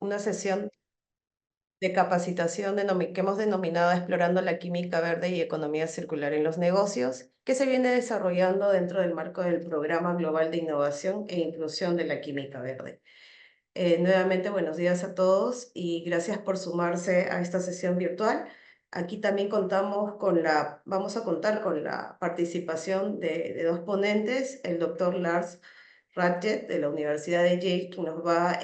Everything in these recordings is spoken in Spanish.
una sesión de capacitación que hemos denominado Explorando la Química Verde y Economía Circular en los Negocios, que se viene desarrollando dentro del marco del Programa Global de Innovación e Inclusión de la Química Verde. Nuevamente, buenos días a todos y gracias por sumarse a esta sesión virtual. Aquí también vamos a contar con la participación de dos ponentes, el doctor Lars Ratchet de la Universidad de Yale, que nos va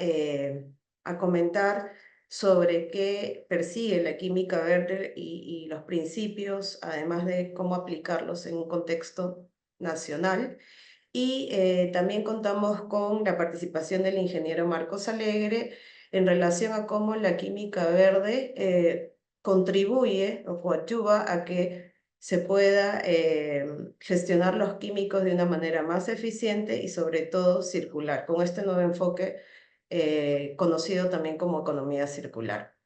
a comentar sobre qué persigue la química verde y los principios, además de cómo aplicarlos en un contexto nacional. Y también contamos con la participación del ingeniero Marcos Alegre en relación a cómo la química verde contribuye o coadyuva a que se pueda gestionar los químicos de una manera más eficiente y sobre todo circular, con este nuevo enfoque conocido también como economía circular.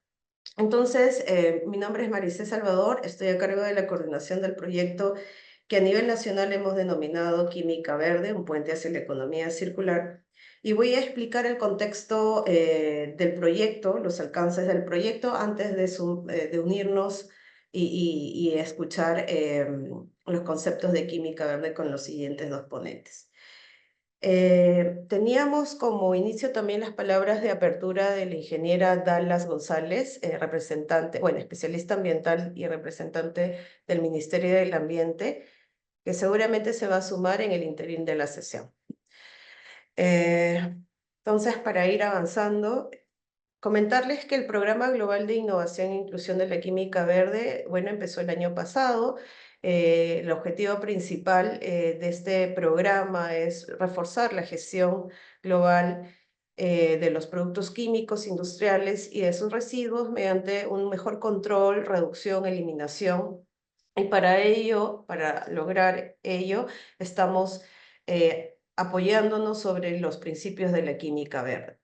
Entonces, mi nombre es Maricé Salvador, estoy a cargo de la coordinación del proyecto que a nivel nacional hemos denominado Química Verde, un puente hacia la economía circular. Y voy a explicar el contexto del proyecto, los alcances del proyecto, antes de unirnos y escuchar los conceptos de química verde con los siguientes dos ponentes. Teníamos como inicio también las palabras de apertura de la ingeniera Dallas González, especialista ambiental y representante del Ministerio del Ambiente, que seguramente se va a sumar en el interín de la sesión. Entonces, para ir avanzando, comentarles que el Programa Global de Innovación e Inclusión de la Química Verde, empezó el año pasado. El objetivo principal de este programa es reforzar la gestión global de los productos químicos industriales y de sus residuos mediante un mejor control, reducción, eliminación. Y para ello, para lograr ello, estamos apoyándonos sobre los principios de la química verde.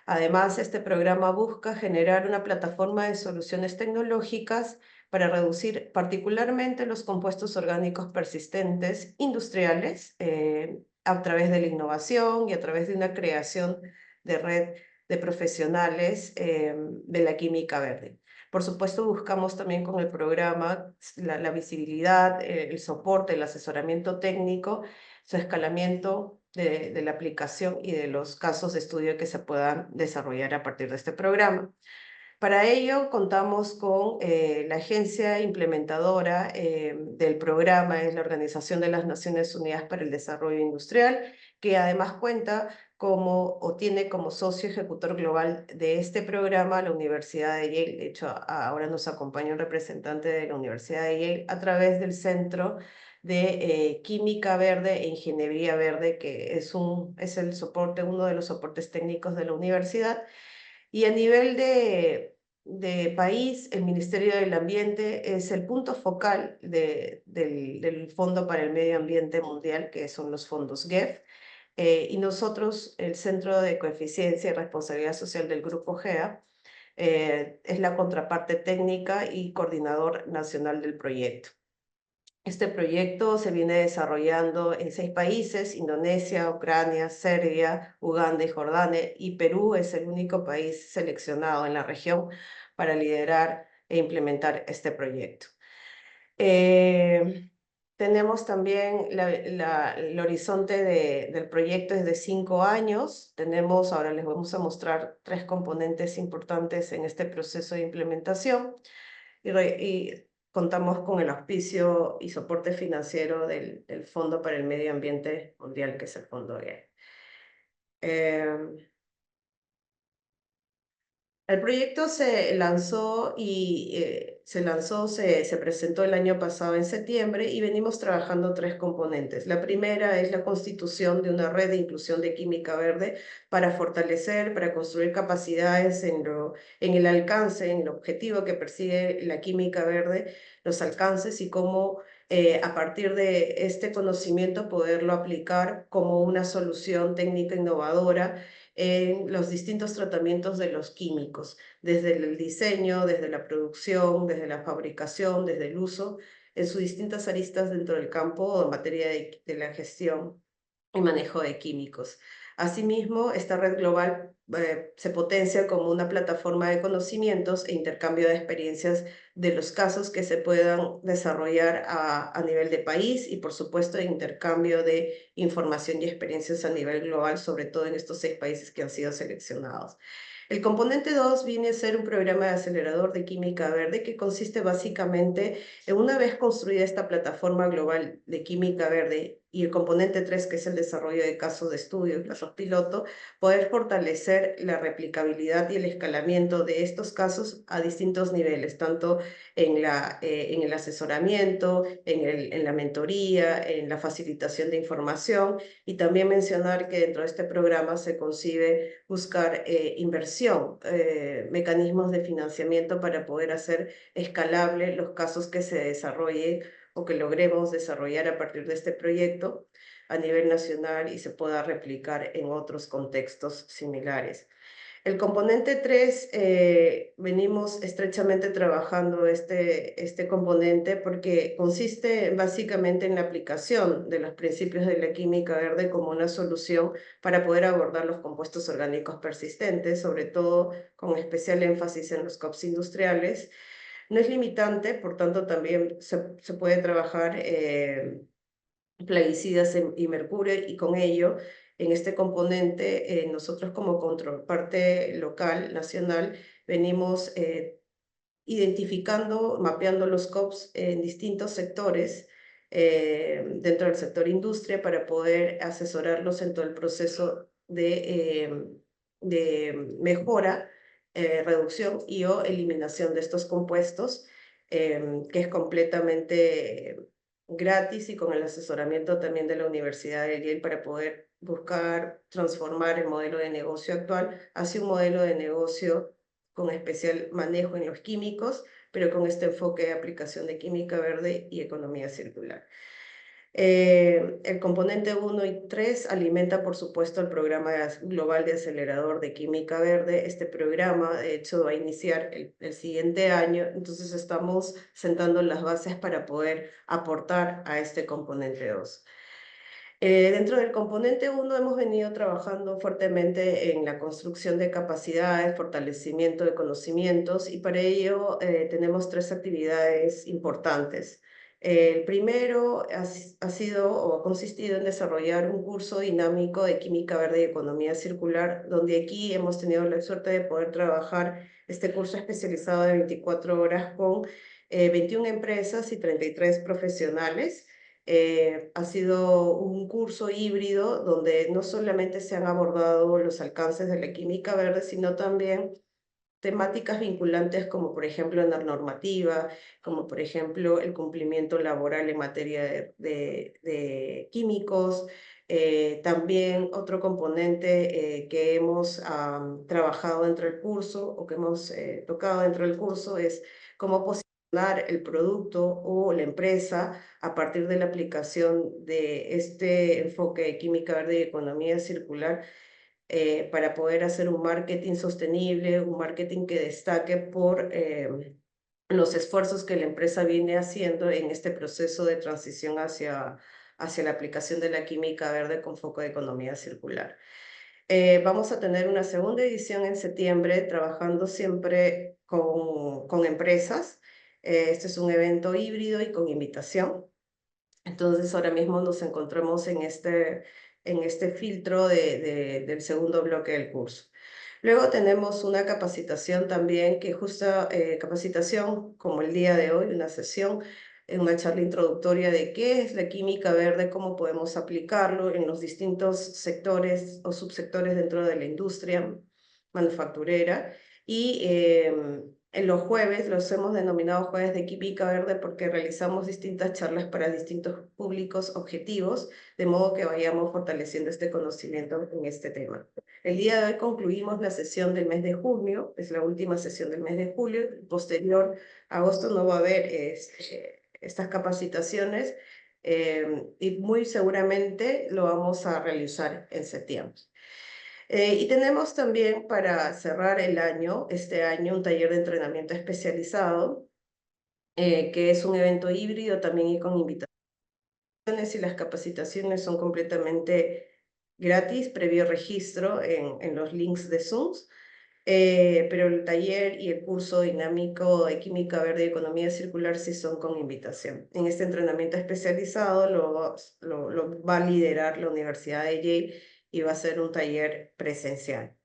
Además, este programa busca generar una plataforma de soluciones tecnológicas para reducir particularmente los compuestos orgánicos persistentes industriales a través de la innovación y a través de una creación de red de profesionales de la química verde. Por supuesto, buscamos también con el programa la visibilidad, el soporte, el asesoramiento técnico, su escalamiento de la aplicación y de los casos de estudio que se puedan desarrollar a partir de este programa. Para ello, contamos con la agencia implementadora del programa, es la Organización de las Naciones Unidas para el Desarrollo Industrial, que además tiene como socio ejecutor global de este programa la Universidad de Yale. De hecho, ahora nos acompaña un representante de la Universidad de Yale a través del Centro de Química Verde e Ingeniería Verde, que es uno de los soportes técnicos de la universidad. Y a nivel de país, el Ministerio del Ambiente es el punto focal del Fondo para el Medio Ambiente Mundial, que son los fondos GEF. Y nosotros, el Centro de Coeficiencia y Responsabilidad Social del Grupo GEA, es la contraparte técnica y coordinador nacional del proyecto. Este proyecto se viene desarrollando en 6 países: Indonesia, Ucrania, Serbia, Uganda y Jordania, y Perú es el único país seleccionado en la región para liderar e implementar este proyecto. Tenemos también el horizonte del proyecto es de 5 años. Ahora les vamos a mostrar 3 componentes importantes en este proceso de implementación. Y contamos con el auspicio y soporte financiero del Fondo para el Medio Ambiente Mundial, que es el Fondo GEF. El proyecto se lanzó se presentó el año pasado en septiembre y venimos trabajando 3 componentes. La primera es la constitución de una red de inclusión de química verde para construir capacidades en el alcance, en el objetivo que persigue la química verde, los alcances y cómo a partir de este conocimiento poderlo aplicar como una solución técnica innovadora en los distintos tratamientos de los químicos, desde el diseño, desde la producción, desde la fabricación, desde el uso, en sus distintas aristas dentro del campo o en materia de la gestión y manejo de químicos. Asimismo, esta red global se potencia como una plataforma de conocimientos e intercambio de experiencias de los casos que se puedan desarrollar a nivel de país y, por supuesto, intercambio de información y experiencias a nivel global, sobre todo en estos 6 países que han sido seleccionados. El componente 2 viene a ser un programa de acelerador de química verde que consiste básicamente en, una vez construida esta plataforma global de química verde, y el componente 3, que es el desarrollo de casos de estudio, casos piloto, poder fortalecer la replicabilidad y el escalamiento de estos casos a distintos niveles, tanto en el asesoramiento, en la mentoría, en la facilitación de información, y también mencionar que dentro de este programa se concibe buscar inversión, mecanismos de financiamiento para poder hacer escalable los casos que se desarrollen o que logremos desarrollar a partir de este proyecto a nivel nacional y se pueda replicar en otros contextos similares. El componente 3, venimos estrechamente trabajando este componente porque consiste básicamente en la aplicación de los principios de la química verde como una solución para poder abordar los compuestos orgánicos persistentes, sobre todo con especial énfasis en los COPs industriales. No es limitante, por tanto también se puede trabajar plaguicidas y mercurio, y con ello, en este componente, nosotros como contraparte local, nacional, venimos identificando, mapeando los COPs en distintos sectores dentro del sector industria para poder asesorarlos en todo el proceso de mejora, reducción y o eliminación de estos compuestos, que es completamente gratis y con el asesoramiento también de la Universidad de Yale para poder buscar transformar el modelo de negocio actual hacia un modelo de negocio con especial manejo en los químicos, pero con este enfoque de aplicación de química verde y economía circular. El componente 1 y 3 alimenta, por supuesto, el programa global de acelerador de química verde. Este programa, de hecho, va a iniciar el siguiente año, entonces estamos sentando las bases para poder aportar a este componente 2. Dentro del componente 1 hemos venido trabajando fuertemente en la construcción de capacidades, fortalecimiento de conocimientos, y para ello tenemos 3 actividades importantes. El primero ha sido o ha consistido en desarrollar un curso dinámico de química verde y economía circular, donde aquí hemos tenido la suerte de poder trabajar este curso especializado de 24 horas con 21 empresas y 33 profesionales. Ha sido un curso híbrido donde no solamente se han abordado los alcances de la química verde, sino también temáticas vinculantes como por ejemplo la normativa, como por ejemplo el cumplimiento laboral en materia de químicos. También otro componente que hemos trabajado dentro del curso o que hemos tocado dentro del curso es cómo posicionar el producto o la empresa a partir de la aplicación de este enfoque de química verde y economía circular, para poder hacer un marketing sostenible, un marketing que destaque por los esfuerzos que la empresa viene haciendo en este proceso de transición hacia la aplicación de la química verde con foco de economía circular. Vamos a tener una segunda edición en septiembre, trabajando siempre con empresas. Este es un evento híbrido y con invitación. Entonces, ahora mismo nos encontramos en este filtro del segundo bloque del curso. Luego tenemos una capacitación también, que justa capacitación como el día de hoy, una sesión, una charla introductoria de qué es la química verde, cómo podemos aplicarlo en los distintos sectores o subsectores dentro de la industria manufacturera. Y en los jueves los hemos denominado jueves de química verde porque realizamos distintas charlas para distintos públicos objetivos, de modo que vayamos fortaleciendo este conocimiento en este tema. El día de hoy concluimos la sesión del mes de junio, es la última sesión del mes de julio. Posterior, agosto, no va a haber estas capacitaciones, y muy seguramente lo vamos a realizar en septiembre. Y tenemos también, para cerrar el año, este año, un taller de entrenamiento especializado, que es un evento híbrido también y con invitaciones, y las capacitaciones son completamente gratis, previo registro en los links de Zoom. Pero el taller y el curso dinámico de Química Verde y Economía Circular sí son con invitación. En este entrenamiento especializado lo va a liderar la Universidad de Yale y va a ser un taller presencial.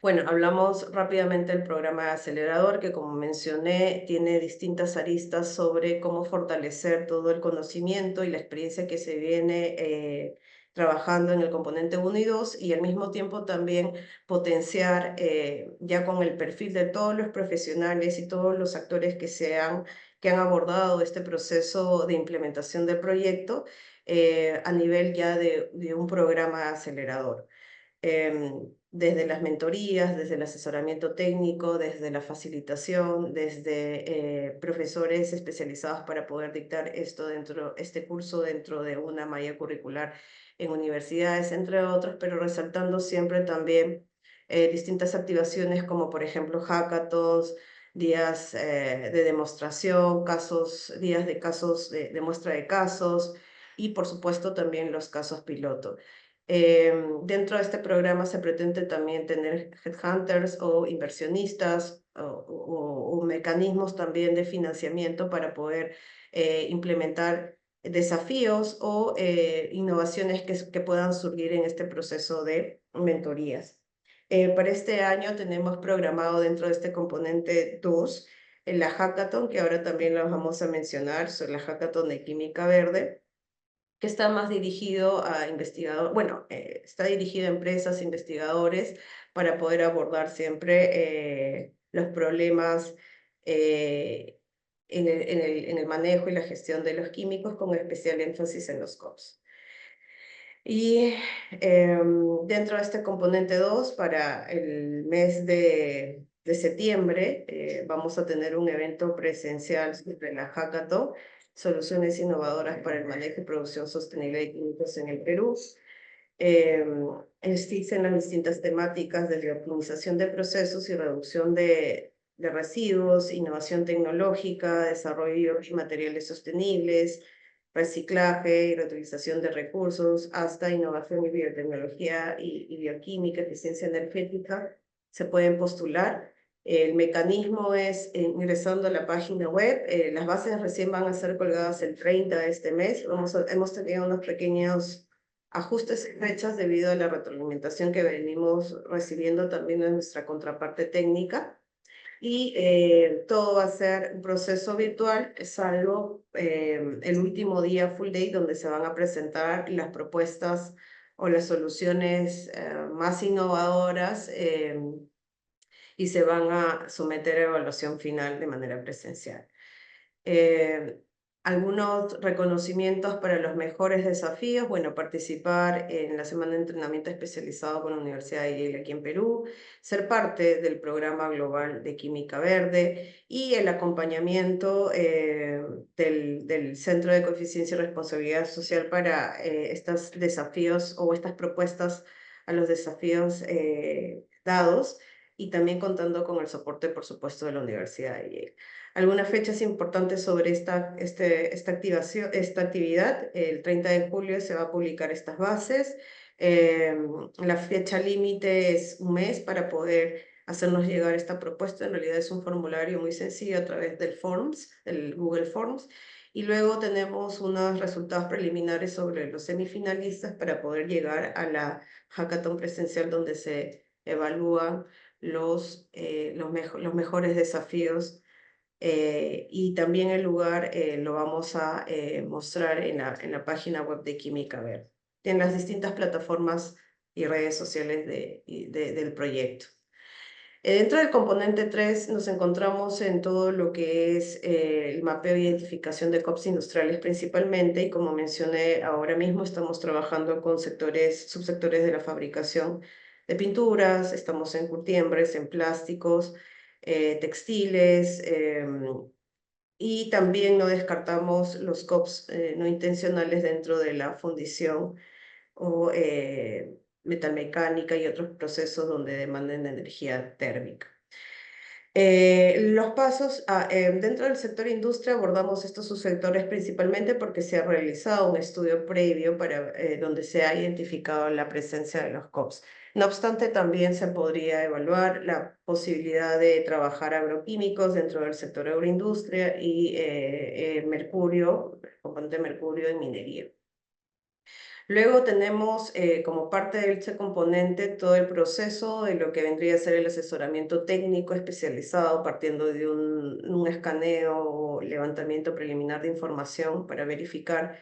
Bueno, hablamos rápidamente del programa de acelerador, que como mencioné, tiene distintas aristas sobre cómo fortalecer todo el conocimiento y la experiencia que se viene trabajando en el componente 1 y 2, y al mismo tiempo también potenciar ya con el perfil de todos los profesionales y todos los actores que han abordado este proceso de implementación del proyecto a nivel ya de un programa acelerador. Desde las mentorías, desde el asesoramiento técnico, desde la facilitación, desde profesores especializados para poder dictar este curso dentro de una malla curricular en universidades, entre otros, pero resaltando siempre también distintas activaciones como por ejemplo hackathons, días de demostración, días de casos, de muestra de casos y por supuesto también los casos piloto. Dentro de este programa se pretende también tener headhunters o inversionistas o mecanismos también de financiamiento para poder implementar desafíos o innovaciones que puedan surgir en este proceso de mentorías. Para este año tenemos programado dentro de este componente 2 la hackathon, que ahora también la vamos a mencionar, la hackathon de Química Verde, que está más dirigido a investigadores, bueno, está dirigido a empresas, investigadores, para poder abordar siempre los problemas eh, en el manejo y la gestión de los químicos, con especial énfasis en los COPs. Y dentro de este componente 2, para el mes de septiembre, vamos a tener un evento presencial sobre la Hackathon, soluciones innovadoras para el manejo y producción sostenible de químicos en el Perú. Existen las distintas temáticas de optimización de procesos y reducción de residuos, innovación tecnológica, desarrollo de materiales sostenibles, reciclaje y reutilización de recursos, hasta innovación y biotecnología y bioquímica, eficiencia energética, se pueden postular. El mecanismo es ingresando a la página web. Las bases recién van a ser colgadas el 30 de este mes. Hemos tenido unos pequeños ajustes y fechas debido a la retroalimentación que venimos recibiendo también de nuestra contraparte técnica. Y todo va a ser un proceso virtual, salvo el último día full day, donde se van a presentar las propuestas o las soluciones más innovadoras y se van a someter a evaluación final de manera presencial. Algunos reconocimientos para los mejores desafíos, bueno, participar en la semana de entrenamiento especializado con la Universidad de Yale aquí en Perú, ser parte del programa global de Química Verde y el acompañamiento del Centro de Coeficiencia y Responsabilidad Social para estos desafíos o estas propuestas a los desafíos dados, y también contando con el soporte, por supuesto, de la Universidad de Yale. Algunas fechas importantes sobre esta actividad: el 30 de julio se va a publicar estas bases. La fecha límite es un mes para poder hacernos llegar esta propuesta. En realidad es un formulario muy sencillo a través del Google Forms. Y luego tenemos unos resultados preliminares sobre los semifinalistas para poder llegar a la hackathon presencial, donde se evalúan los mejores desafíos. Y también el lugar lo vamos a mostrar en la página web de Química Verde, en las distintas plataformas y redes sociales del proyecto. Dentro del componente 3 nos encontramos en todo lo que es el mapeo e identificación de COPs industriales principalmente, y como mencioné ahora mismo, estamos trabajando con subsectores de la fabricación de pinturas, estamos en curtiembres, en plásticos, textiles, y también no descartamos los COPs no intencionales dentro de la fundición o metalmecánica y otros procesos donde demanden energía térmica. Los pasos, dentro del sector industria abordamos estos subsectores principalmente porque se ha realizado un estudio previo donde se ha identificado la presencia de los COPs. No obstante, también se podría evaluar la posibilidad de trabajar agroquímicos dentro del sector agroindustria y mercurio, el componente mercurio en minería. Luego tenemos como parte de este componente todo el proceso de lo que vendría a ser el asesoramiento técnico especializado, partiendo de un escaneo o levantamiento preliminar de información para verificar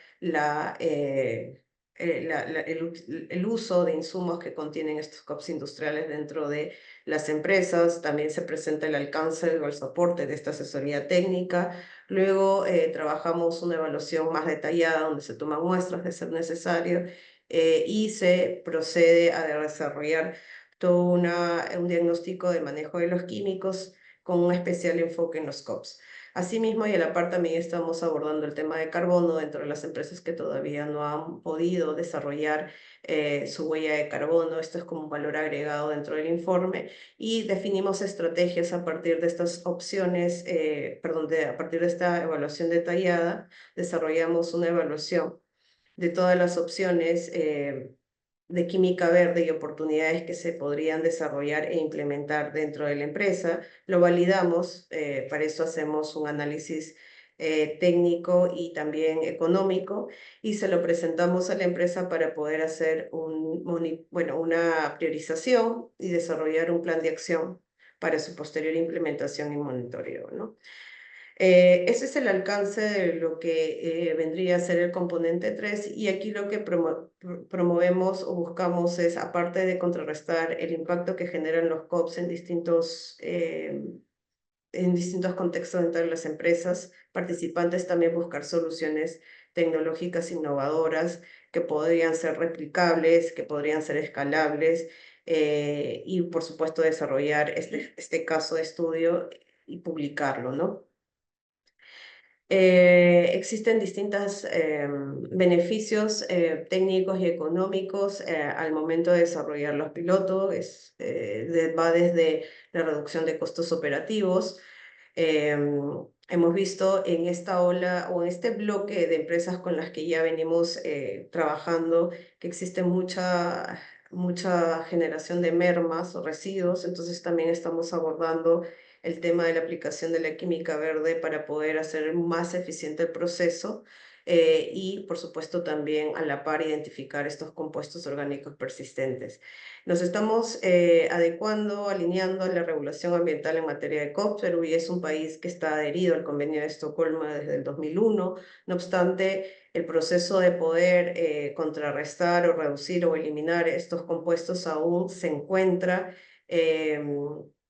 el uso de insumos que contienen estos COPs industriales dentro de las empresas. También se presenta el alcance o el soporte de esta asesoría técnica. Luego trabajamos una evaluación más detallada donde se toman muestras de ser necesario y se procede a desarrollar todo un diagnóstico de manejo de los químicos con un especial enfoque en los COPs. Asimismo, y a la par también estamos abordando el tema de carbono dentro de las empresas que todavía no han podido desarrollar su huella de carbono. Esto es como un valor agregado dentro del informe y definimos estrategias a partir de estas opciones, a partir de esta evaluación detallada, desarrollamos una evaluación de todas las opciones de química verde y oportunidades que se podrían desarrollar e implementar dentro de la empresa. Lo validamos, para eso hacemos un análisis técnico y también económico y se lo presentamos a la empresa para poder hacer una priorización y desarrollar un plan de acción para su posterior implementación y monitoreo, ¿no? Ese es el alcance de lo que vendría a ser el componente 3 y aquí lo que promovemos o buscamos es, aparte de contrarrestar el impacto que generan los COPs en distintos contextos dentro de las empresas participantes, también buscar soluciones tecnológicas innovadoras que podrían ser replicables, que podrían ser escalables y por supuesto desarrollar este caso de estudio y publicarlo, ¿no? Existen distintos beneficios técnicos y económicos al momento de desarrollar los pilotos. Va desde la reducción de costos operativos. Hemos visto en esta ola o en este bloque de empresas con las que ya venimos trabajando que existe mucha generación de mermas o residuos, entonces también estamos abordando el tema de la aplicación de la química verde para poder hacer más eficiente el proceso y, por supuesto, también a la par identificar estos compuestos orgánicos persistentes. Nos estamos adecuando, alineando a la regulación ambiental en materia de COP. Perú y es un país que está adherido al Convenio de Estocolmo desde el 2001. No obstante, el proceso de poder contrarrestar o reducir o eliminar estos compuestos aún se encuentra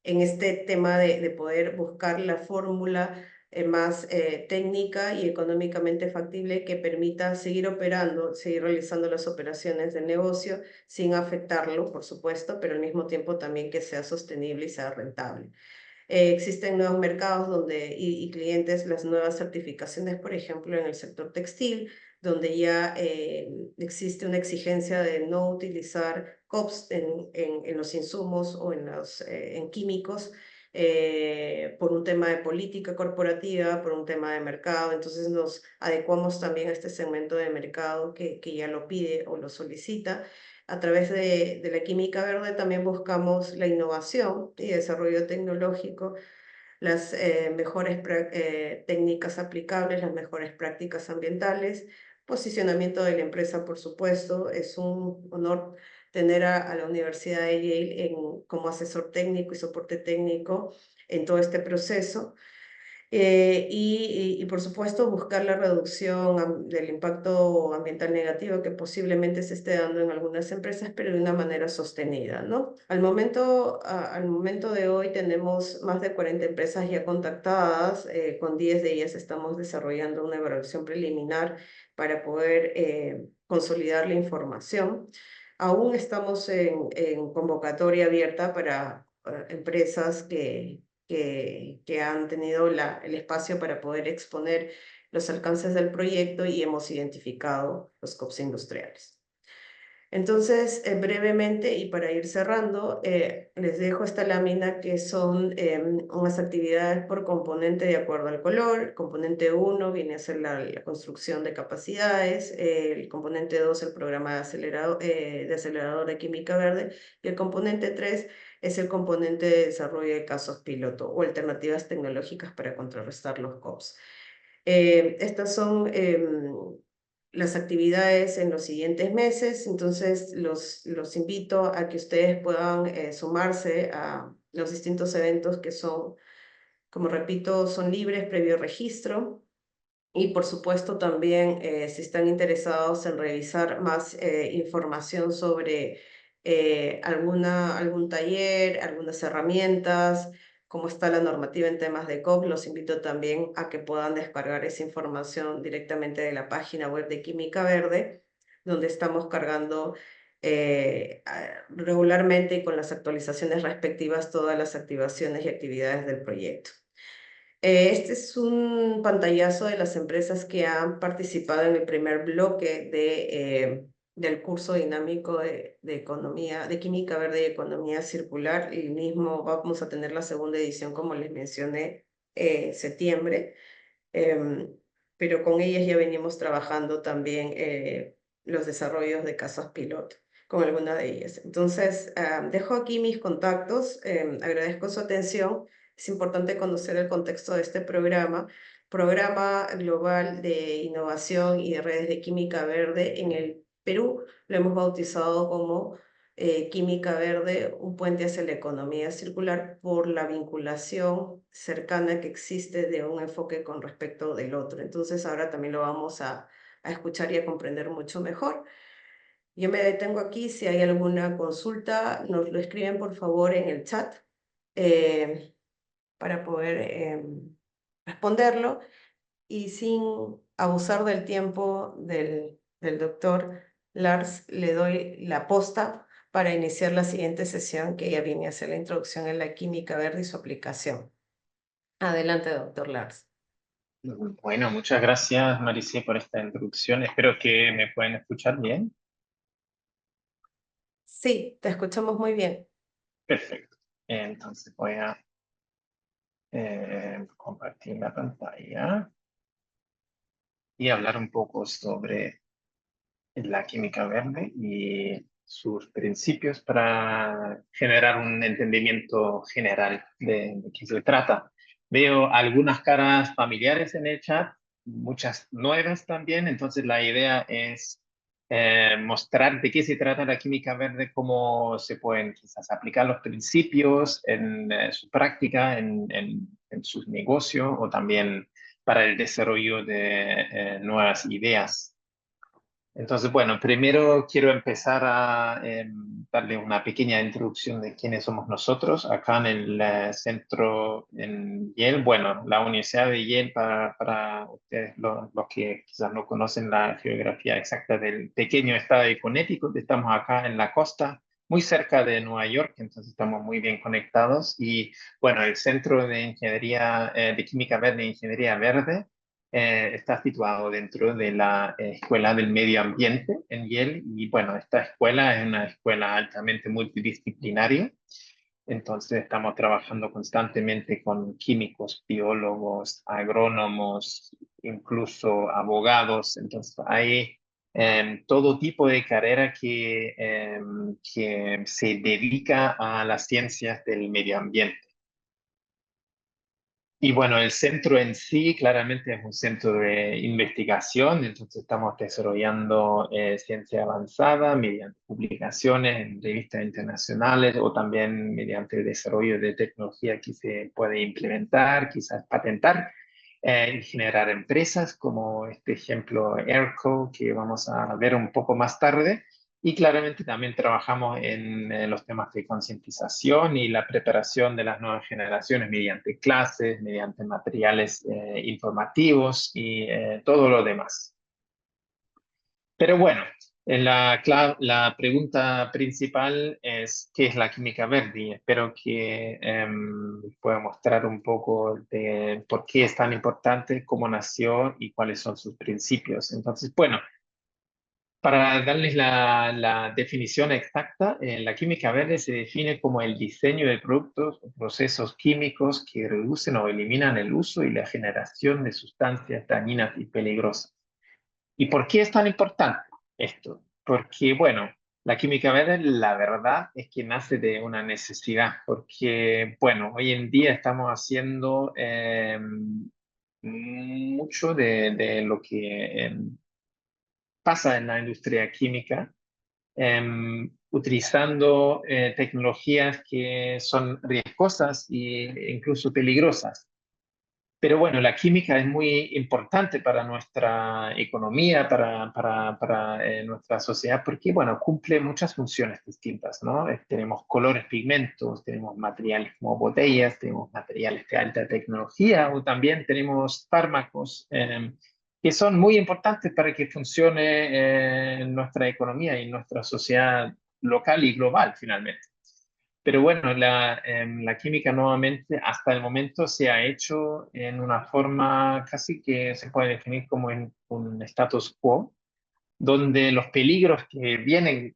en este tema de poder buscar la fórmula más técnica y económicamente factible que permita seguir operando, seguir realizando las operaciones del negocio sin afectarlo, por supuesto, pero al mismo tiempo también que sea sostenible y sea rentable. Existen nuevos mercados y clientes, las nuevas certificaciones, por ejemplo, en el sector textil, donde ya existe una exigencia de no utilizar COPs en los insumos o en químicos por un tema de política corporativa, por un tema de mercado. Entonces nos adecuamos también a este segmento de mercado que ya lo pide o lo solicita. A través de la química verde también buscamos la innovación y desarrollo tecnológico, las mejores técnicas aplicables, las mejores prácticas ambientales, posicionamiento de la empresa, por supuesto. Es un honor tener a la Universidad de Yale como asesor técnico y soporte técnico en todo este proceso. Por supuesto buscar la reducción del impacto ambiental negativo que posiblemente se esté dando en algunas empresas, pero de una manera sostenida, ¿no? Al momento de hoy tenemos más de 40 empresas ya contactadas, con 10 de ellas estamos desarrollando una evaluación preliminar para poder consolidar la información. Aún estamos en convocatoria abierta para empresas que han tenido el espacio para poder exponer los alcances del proyecto y hemos identificado los COPs industriales. Entonces, brevemente y para ir cerrando, les dejo esta lámina que son unas actividades por componente de acuerdo al color. El componente 1 viene a ser la construcción de capacidades, el componente 2 el programa de acelerador de química verde, y el componente 3 es el componente de desarrollo de casos piloto o alternativas tecnológicas para contrarrestar los COPs. Estas son las actividades en los siguientes meses, entonces los invito a que ustedes puedan sumarse a los distintos eventos que son, como repito, son libres previo registro. Y por supuesto también si están interesados en revisar más información sobre algún taller, algunas herramientas, cómo está la normativa en temas de COP, los invito también a que puedan descargar esa información directamente de la página web de Química Verde, donde estamos cargando regularmente y con las actualizaciones respectivas todas las activaciones y actividades del proyecto. Este es un pantallazo de las empresas que han participado en el primer bloque del curso dinámico de economía, de química verde y economía circular. Y mismo vamos a tener la segunda edición, como les mencioné, septiembre. Pero con ellas ya venimos trabajando también los desarrollos de casas piloto con alguna de ellas. Entonces, dejo aquí mis contactos, agradezco su atención. Es importante conocer el contexto de este Programa Global de Innovación y de Redes de Química Verde en el Perú. Lo hemos bautizado como Química Verde, un puente hacia la economía circular por la vinculación cercana que existe de un enfoque con respecto del otro. Entonces ahora también lo vamos a escuchar y a comprender mucho mejor. Yo me detengo aquí, si hay alguna consulta, nos lo escriben por favor en el chat eh, para poder responderlo y sin abusar del tiempo del doctor Lars, le doy la posta para iniciar la siguiente sesión que ya viene a ser la introducción en la química verde y su aplicación. Adelante, doctor Lars. Bueno, muchas gracias, Maricé, por esta introducción. Espero que me puedan escuchar bien. Sí, te escuchamos muy bien. Perfecto. Entonces voy a compartir la pantalla y hablar un poco sobre la química verde y sus principios para generar un entendimiento general de qué se trata. Veo algunas caras familiares en el chat, muchas nuevas también, entonces la idea es mostrar de qué se trata la química verde, cómo se pueden quizás aplicar los principios en su práctica, en sus negocios o también para el desarrollo de nuevas ideas. Entonces, bueno, primero quiero empezar a darle una pequeña introducción de quiénes somos nosotros acá en el centro en Yale. Bueno, la Universidad de Yale, para ustedes, los que quizás no conocen la geografía exacta del pequeño estado de Connecticut, estamos acá en la costa, muy cerca de Nueva York, entonces estamos muy bien conectados. Y bueno, el Centro de Ingeniería, de Química Verde e Ingeniería Verde está situado dentro de la Escuela del Medio Ambiente en Yale y bueno, esta escuela es una escuela altamente multidisciplinaria, entonces estamos trabajando constantemente con químicos, biólogos, agrónomos, incluso abogados, entonces hay todo tipo de carrera que se dedica a las ciencias del medio ambiente. Y bueno, el centro en sí claramente es un centro de investigación, entonces estamos desarrollando ciencia avanzada mediante publicaciones en revistas internacionales o también mediante el desarrollo de tecnología que se puede implementar, quizás patentar y generar empresas como este ejemplo ERCO que vamos a ver un poco más tarde. Y claramente también trabajamos en los temas de concientización y la preparación de las nuevas generaciones mediante clases, mediante materiales informativos y todo lo demás. Pero bueno, la pregunta principal es ¿qué es la química verde? Y espero que pueda mostrar un poco de por qué es tan importante, cómo nació y cuáles son sus principios. Entonces, bueno, Para darles la definición exacta, la química verde se define como el diseño de productos o procesos químicos que reducen o eliminan el uso y la generación de sustancias dañinas y peligrosas. ¿Y por qué es tan importante esto? Porque, bueno, la química verde, la verdad es que nace de una necesidad, porque, bueno, hoy en día estamos haciendo mucho de lo que pasa en la industria química, utilizando tecnologías que son riesgosas e incluso peligrosas. Pero bueno, la química es muy importante para nuestra economía, para nuestra sociedad, porque bueno, cumple muchas funciones distintas, ¿no? Tenemos colores, pigmentos, tenemos materiales como botellas, tenemos materiales de alta tecnología o también tenemos fármacos que son muy importantes para que funcione nuestra economía y nuestra sociedad local y global finalmente. Pero bueno, la química nuevamente hasta el momento se ha hecho en una forma casi que se puede definir como en un status quo, donde los peligros que vienen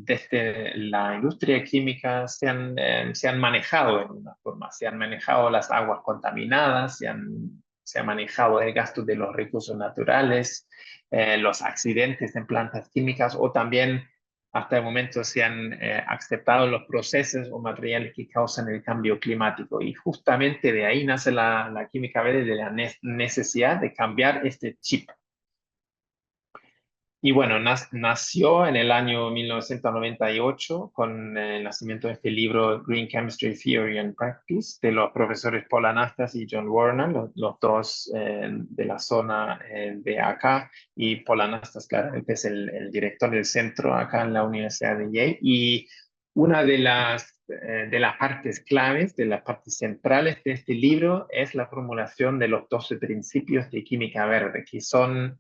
desde la industria química se han manejado en una forma, se han manejado las aguas contaminadas, se ha manejado el gasto de los recursos naturales, los accidentes en plantas químicas o también hasta el momento se han aceptado los procesos o materiales que causan el cambio climático. Y justamente de ahí nace la química verde, de la necesidad de cambiar este chip. Y bueno, nació en el año 1998 con el nacimiento de este libro Green Chemistry Theory and Practice de los profesores Paul Anastas y John Werner, los dos de la zona de acá. Y Paul Anastas, claramente, es el director del centro acá en la Universidad de Yale. Y una de las partes claves, de las partes centrales de este libro es la formulación de los 12 principios de química verde, que son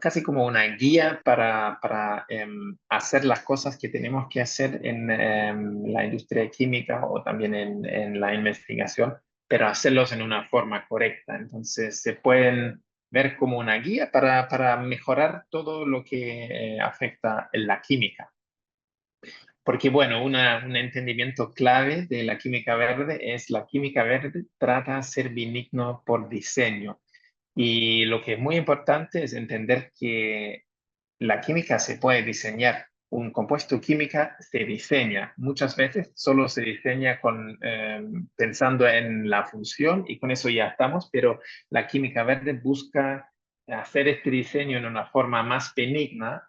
casi como una guía para hacer las cosas que tenemos que hacer en la industria química o también en la investigación, pero hacerlos en una forma correcta. Entonces, se pueden ver como una guía para mejorar todo lo que afecta en la química. Porque, bueno, un entendimiento clave de la química verde es la química verde trata de ser benigno por diseño. Y lo que es muy importante es entender que la química se puede diseñar. Un compuesto química se diseña. Muchas veces solo se diseña pensando en la función y con eso ya estamos, pero la química verde busca hacer este diseño en una forma más benigna,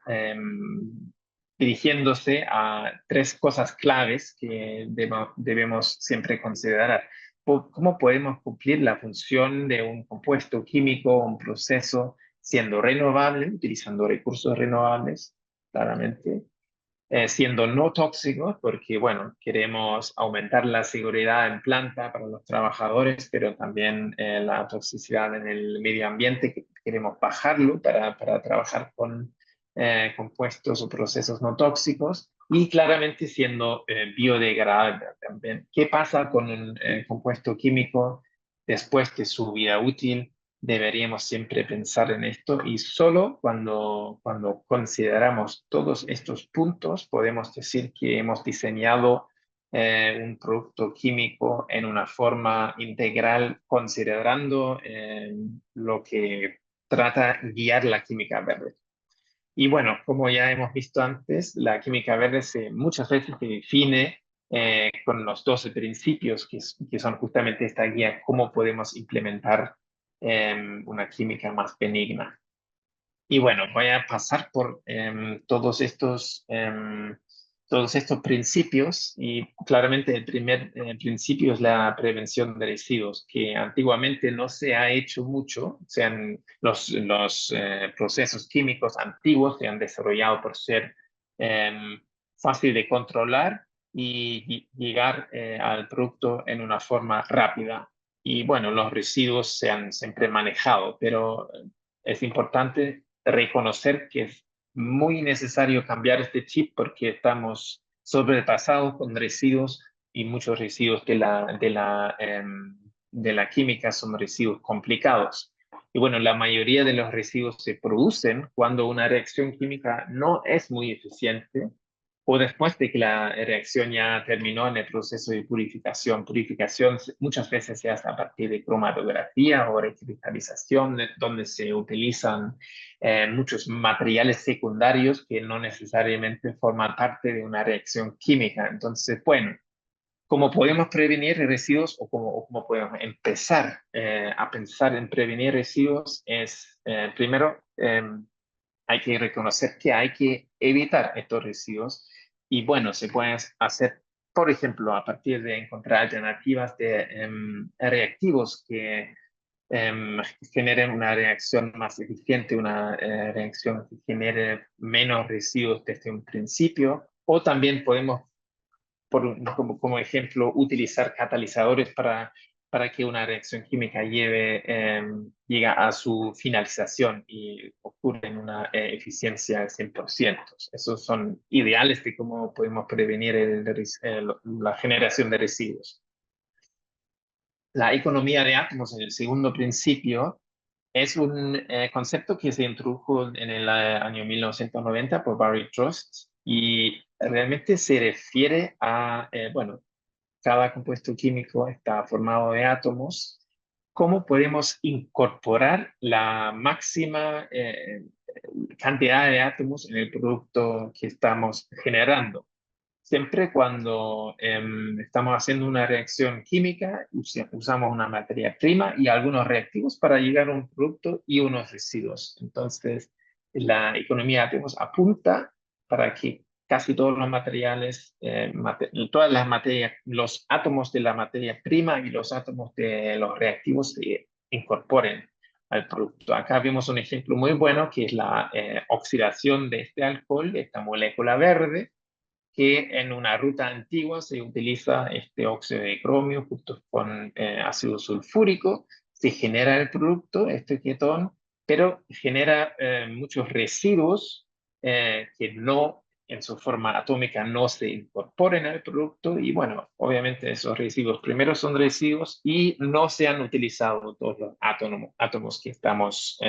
dirigiéndose a tres cosas claves que debemos siempre considerar. ¿Cómo podemos cumplir la función de un compuesto químico, un proceso, siendo renovable, utilizando recursos renovables, claramente, siendo no tóxicos, porque, bueno, queremos aumentar la seguridad en planta para los trabajadores, pero también la toxicidad en el medio ambiente, que queremos bajarlo para trabajar con compuestos o procesos no tóxicos, y claramente siendo biodegradable también. ¿Qué pasa con un compuesto químico después de su vida útil? Deberíamos siempre pensar en esto y solo cuando consideramos todos estos puntos podemos decir que hemos diseñado un producto químico en una forma integral, considerando lo que trata de guiar la química verde. Y bueno, como ya hemos visto antes, la química verde muchas veces se define con los 12 principios que son justamente esta guía, cómo podemos implementar una química más benigna. Y bueno, voy a pasar por todos estos principios y claramente el primer principio es la prevención de residuos, que antiguamente no se ha hecho mucho. Los procesos químicos antiguos se han desarrollado por ser fácil de controlar y llegar al producto en una forma rápida. Y bueno, los residuos se han siempre manejado, pero es importante reconocer que es muy necesario cambiar este chip porque estamos sobrepasados con residuos y muchos residuos de la química son residuos complicados. Y bueno, la mayoría de los residuos se producen cuando una reacción química no es muy eficiente o después de que la reacción ya terminó en el proceso de purificación. Purificación muchas veces se hace a partir de cromatografía o recristalización, donde se utilizan muchos materiales secundarios que no necesariamente forman parte de una reacción química. Entonces, bueno, ¿cómo podemos prevenir residuos o cómo podemos empezar a pensar en prevenir residuos? Es, primero, hay que reconocer que hay que evitar estos residuos y bueno, se puede hacer, por ejemplo, a partir de encontrar alternativas de reactivos que generen una reacción más eficiente, una reacción que genere menos residuos desde un principio, o también podemos como ejemplo, utilizar catalizadores para que una reacción química llegue a su finalización y ocurra en una eficiencia al 100%. Esos son ideales de cómo podemos prevenir la generación de residuos. La economía de átomos, en el segundo principio, es un concepto que se introdujo en el año 1990 por Barry Trost y realmente se refiere a, bueno, cada compuesto químico está formado de átomos. ¿Cómo podemos incorporar la máxima cantidad de átomos en el producto que estamos generando? Siempre cuando estamos haciendo una reacción química, usamos una materia prima y algunos reactivos para llegar a un producto y unos residuos. Entonces, la economía de átomos apunta para que casi todos los materiales, todas las materias, los átomos de la materia prima y los átomos de los reactivos se incorporen al producto. Acá vemos un ejemplo muy bueno que es la oxidación de este alcohol, esta molécula verde, que en una ruta antigua se utiliza este óxido de cromio junto con ácido sulfúrico, se genera el producto, este ketón, pero genera muchos residuos que no, en su forma atómica, no se incorporan al producto y bueno, obviamente esos residuos primero son residuos y no se han utilizado todos los átomos que estamos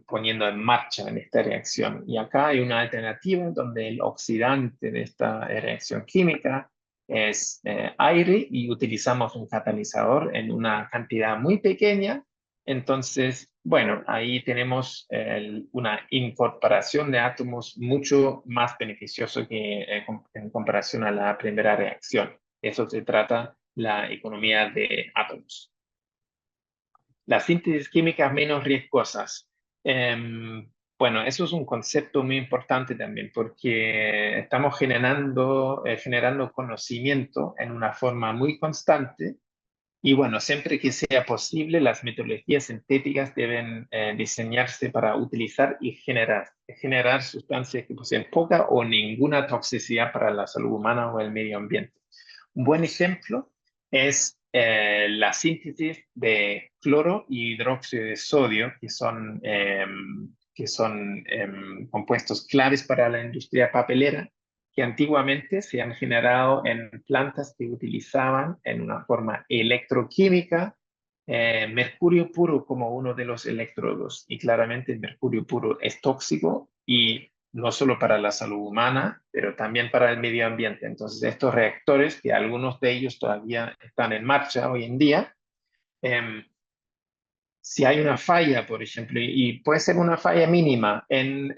poniendo en marcha en esta reacción. Y acá hay una alternativa donde el oxidante de esta reacción química es aire y utilizamos un catalizador en una cantidad muy pequeña. Entonces, bueno, ahí tenemos una incorporación de átomos mucho más beneficioso que en comparación a la primera reacción. Eso se trata la economía de átomos. Las síntesis químicas menos riesgosas. Bueno, eso es un concepto muy importante también porque estamos generando conocimiento en una forma muy constante y bueno, siempre que sea posible, las metodologías sintéticas deben diseñarse para utilizar y generar sustancias que poseen poca o ninguna toxicidad para la salud humana o el medio ambiente. Un buen ejemplo es la síntesis de cloro y hidróxido de sodio, que son compuestos claves para la industria papelera, que antiguamente se han generado en plantas que utilizaban en una forma electroquímica mercurio puro como uno de los electrodos. Y claramente el mercurio puro es tóxico y no solo para la salud humana, pero también para el medio ambiente. Entonces, estos reactores, que algunos de ellos todavía están en marcha hoy en día, eh, si hay una falla, por ejemplo, y puede ser una falla mínima en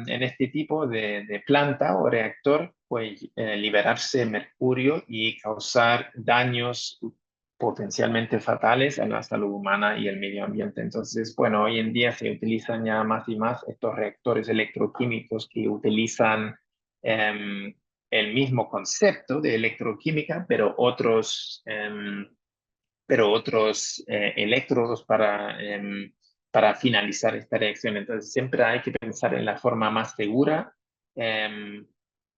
este tipo de planta o reactor, puede liberarse mercurio y causar daños potencialmente fatales a la salud humana y el medio ambiente. Entonces, bueno, hoy en día se utilizan ya más y más estos reactores electroquímicos que utilizan el mismo concepto de electroquímica, pero otros electrodos para finalizar esta reacción. Entonces, siempre hay que pensar en la forma más segura,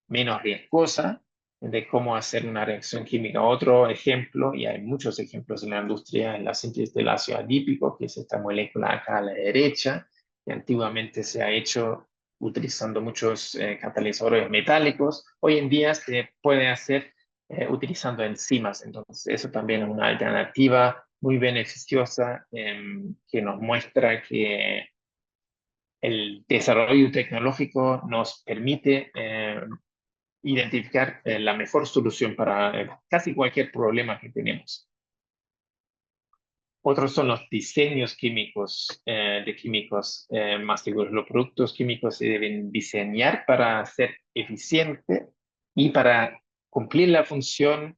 menos riesgosa de cómo hacer una reacción química. Otro ejemplo, y hay muchos ejemplos en la industria, es la síntesis del ácido adípico, que es esta molécula acá a la derecha, que antiguamente se ha hecho utilizando muchos catalizadores metálicos. Hoy en día se puede hacer utilizando enzimas. Entonces, eso también es una alternativa muy beneficiosa, que nos muestra que el desarrollo tecnológico nos permite identificar la mejor solución para casi cualquier problema que tenemos. Otros son los diseños químicos, de químicos más seguros. Los productos químicos se deben diseñar para ser eficientes y para cumplir la función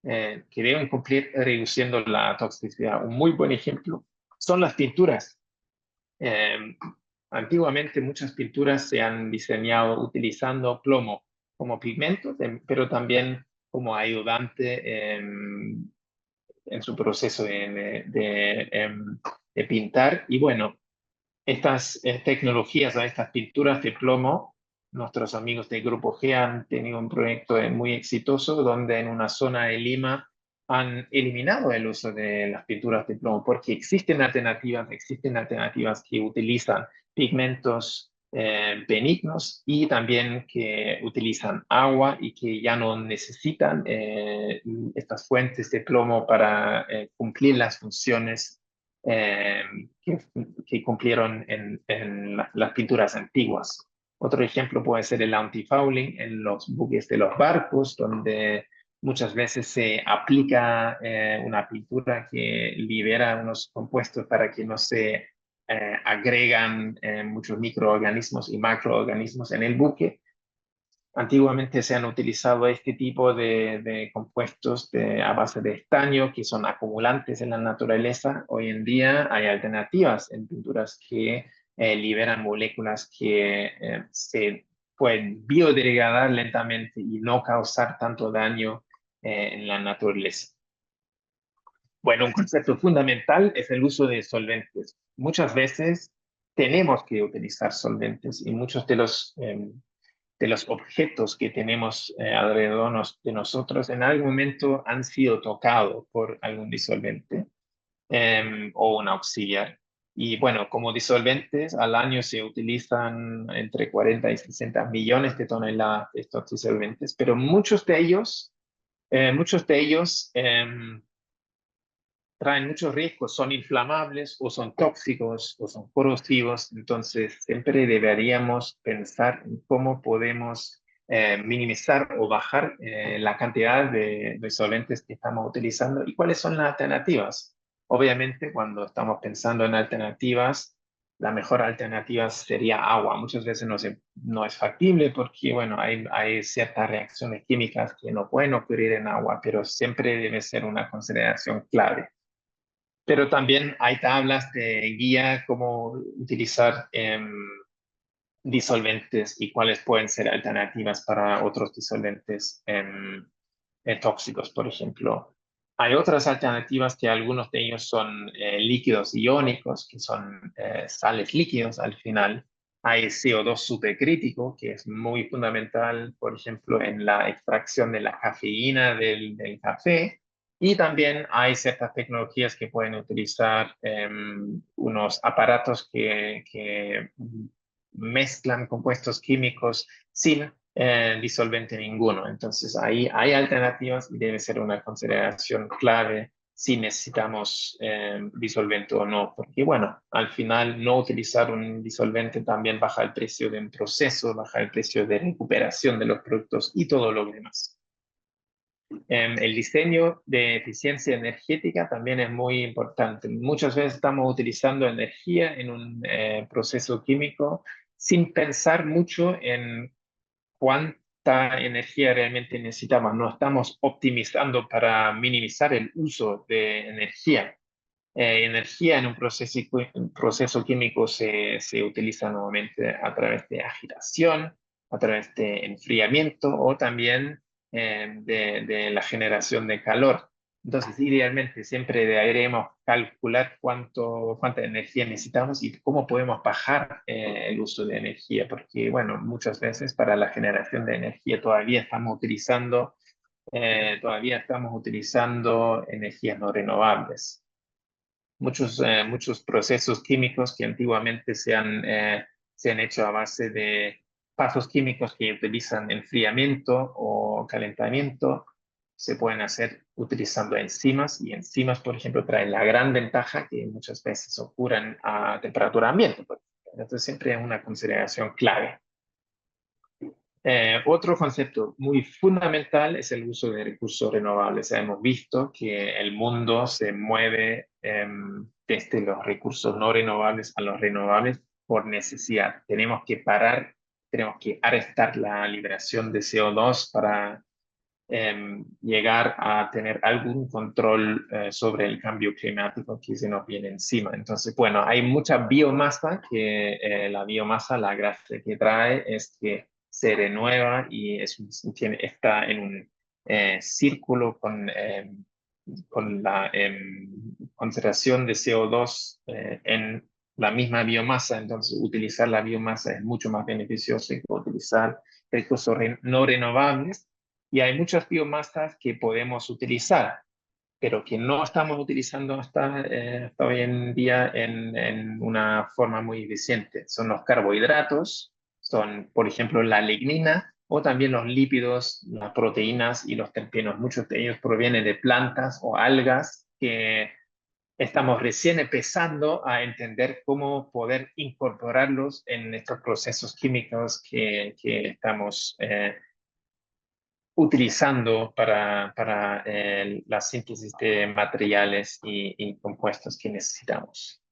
que deben cumplir reduciendo la toxicidad. Un muy buen ejemplo son las pinturas. Antiguamente muchas pinturas se han diseñado utilizando plomo como pigmento, pero también como ayudante en su proceso de pintar. Y bueno, estas tecnologías, estas pinturas de plomo, nuestros amigos del Grupo G han tenido un proyecto muy exitoso donde en una zona de Lima han eliminado el uso de las pinturas de plomo porque existen alternativas que utilizan pigmentos benignos y también que utilizan agua y que ya no necesitan estas fuentes de plomo para cumplir las funciones eh, que cumplieron en las pinturas antiguas. Otro ejemplo puede ser el antifouling en los buques de los barcos, donde muchas veces se aplica una pintura que libera unos compuestos para que no se agregan muchos microorganismos y macroorganismos en el buque. Antiguamente se han utilizado este tipo de compuestos a base de estaño que son acumulantes en la naturaleza. Hoy en día hay alternativas en pinturas que liberan moléculas que se pueden biodegradar lentamente y no causar tanto daño en la naturaleza. Bueno, un concepto fundamental es el uso de solventes. Muchas veces tenemos que utilizar solventes y muchos de los objetos que tenemos alrededor de nosotros en algún momento han sido tocados por algún disolvente o un auxiliar. Y bueno, como disolventes, al año se utilizan entre 40 y 60 millones de toneladas de estos disolventes, pero muchos de ellos traen muchos riesgos, son inflamables o son tóxicos o son corrosivos, entonces siempre deberíamos pensar en cómo podemos minimizar o bajar la cantidad de solventes que estamos utilizando y cuáles son las alternativas. Obviamente, cuando estamos pensando en alternativas, la mejor alternativa sería agua. Muchas veces no es factible porque, bueno, hay ciertas reacciones químicas que no pueden ocurrir en agua, pero siempre debe ser una consideración clave. Pero también hay tablas de guía cómo utilizar disolventes y cuáles pueden ser alternativas para otros disolventes tóxicos, por ejemplo. Hay otras alternativas que algunos de ellos son líquidos iónicos, que son sales líquidos al final. Hay CO2 supercrítico, que es muy fundamental, por ejemplo, en la extracción de la cafeína del café. Y también hay ciertas tecnologías que pueden utilizar unos aparatos que mezclan compuestos químicos sin disolvente ninguno. Entonces, ahí hay alternativas y debe ser una consideración clave si necesitamos disolvente o no, porque bueno, al final no utilizar un disolvente también baja el precio de un proceso, baja el precio de recuperación de los productos y todo lo demás. El diseño de eficiencia energética también es muy importante. Muchas veces estamos utilizando energía en un proceso químico sin pensar mucho en cuánta energía realmente necesitamos. No estamos optimizando para minimizar el uso de energía. Energía en un proceso químico se utiliza nuevamente a través de agitación, a través de enfriamiento o también de la generación de calor. Entonces, idealmente siempre deberemos calcular cuánta energía necesitamos y cómo podemos bajar el uso de energía, porque, bueno, muchas veces para la generación de energía todavía estamos utilizando energías no renovables. Muchos procesos químicos que antiguamente se han hecho a base de pasos químicos que utilizan enfriamiento o calentamiento, se pueden hacer utilizando enzimas, y enzimas, por ejemplo, traen la gran ventaja que muchas veces ocurren a temperatura ambiente. Por ejemplo. Entonces, siempre es una consideración clave. Otro concepto muy fundamental es el uso de recursos renovables. Hemos visto que el mundo se mueve desde los recursos no renovables a los renovables por necesidad. Tenemos que parar, tenemos que arrestar la liberación de CO2 para llegar a tener algún control sobre el cambio climático que se nos viene encima. Entonces, bueno, hay mucha biomasa que la biomasa, la gracia que trae es que se renueva y está en un círculo con la concentración de CO2 en la misma biomasa. Entonces, utilizar la biomasa es mucho más beneficioso que utilizar recursos no renovables. Y hay muchas biomasas que podemos utilizar, pero que no estamos utilizando hasta hoy en día en una forma muy eficiente. Son los carbohidratos, son, por ejemplo, la lignina, o también los lípidos, las proteínas y los terpenos. Muchos de ellos provienen de plantas o algas que estamos recién empezando a entender cómo poder incorporarlos en estos procesos químicos que estamos utilizando para la síntesis de materiales y compuestos que necesitamos.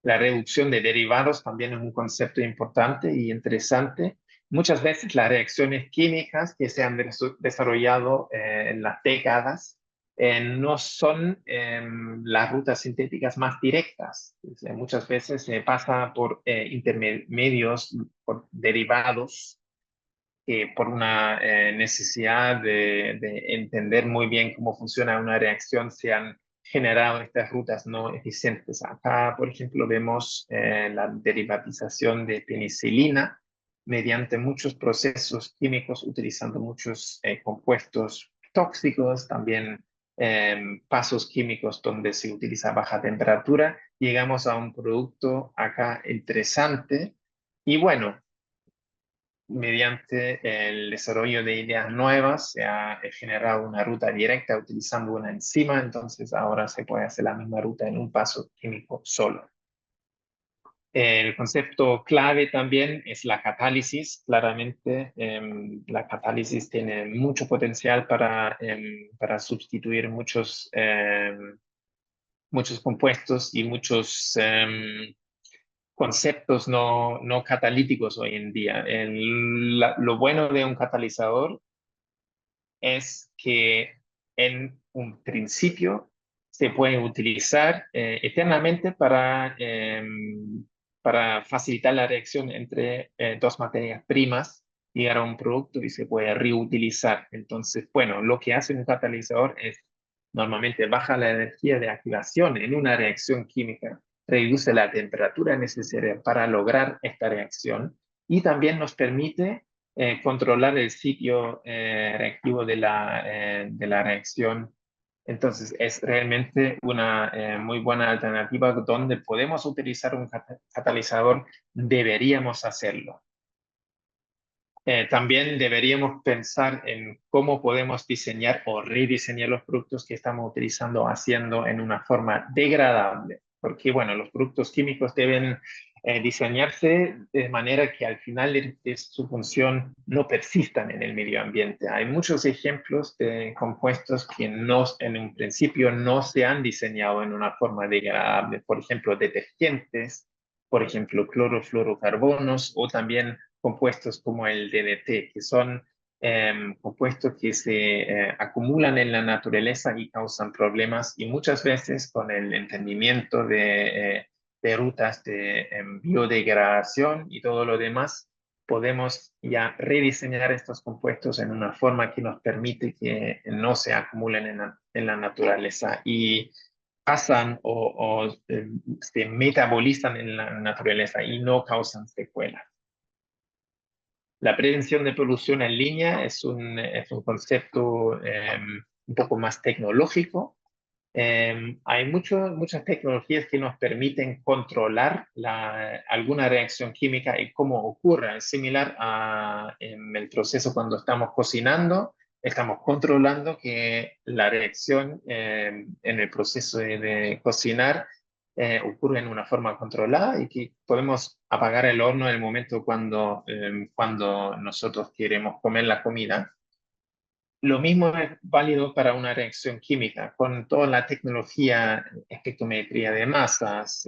La reducción de derivados también es un concepto importante y interesante. Muchas veces las reacciones químicas que se han desarrollado en las décadas no son las rutas sintéticas más directas. Muchas veces se pasa por intermedios, por derivados que por una necesidad de entender muy bien cómo funciona una reacción se han generado estas rutas no eficientes. Acá, por ejemplo, vemos la derivatización de penicilina mediante muchos procesos químicos utilizando muchos compuestos tóxicos, también pasos químicos donde se utiliza baja temperatura. Llegamos a un producto acá interesante y bueno, mediante el desarrollo de ideas nuevas, se ha generado una ruta directa utilizando una enzima, entonces ahora se puede hacer la misma ruta en un paso químico solo. El concepto clave también es la catálisis. Claramente, la catálisis tiene mucho potencial para sustituir muchos compuestos y muchos conceptos no catalíticos hoy en día. Lo bueno de un catalizador es que en un principio se puede utilizar eternamente para facilitar la reacción entre dos materias primas, llegar a un producto y se puede reutilizar. Entonces, bueno, lo que hace un catalizador es normalmente baja la energía de activación en una reacción química, reduce la temperatura necesaria para lograr esta reacción y también nos permite controlar el sitio reactivo de la reacción. Entonces, es realmente una muy buena alternativa donde podemos utilizar un catalizador, deberíamos hacerlo. También deberíamos pensar en cómo podemos diseñar o rediseñar los productos que estamos utilizando, haciendo en una forma degradable. Porque, bueno, los productos químicos deben diseñarse de manera que al final de su función no persistan en el medio ambiente. Hay muchos ejemplos de compuestos que en un principio no se han diseñado en una forma degradable. Por ejemplo, detergentes, por ejemplo, clorofluorocarbonos o también compuestos como el DDT, que son compuestos que se acumulan en la naturaleza y causan problemas, y muchas veces con el entendimiento de rutas de biodegradación y todo lo demás, podemos ya rediseñar estos compuestos en una forma que nos permite que no se acumulen en la naturaleza y pasan o se metabolizan en la naturaleza y no causan secuelas. La prevención de polución en línea es un concepto un poco más tecnológico. Hay muchas tecnologías que nos permiten controlar alguna reacción química y cómo ocurre. Es similar a el proceso cuando estamos cocinando. estamos controlando que la reacción en el proceso de cocinar ocurre en una forma controlada y que podemos apagar el horno en el momento cuando nosotros queremos comer la comida. Lo mismo es válido para una reacción química, con toda la tecnología, espectrometría de masas,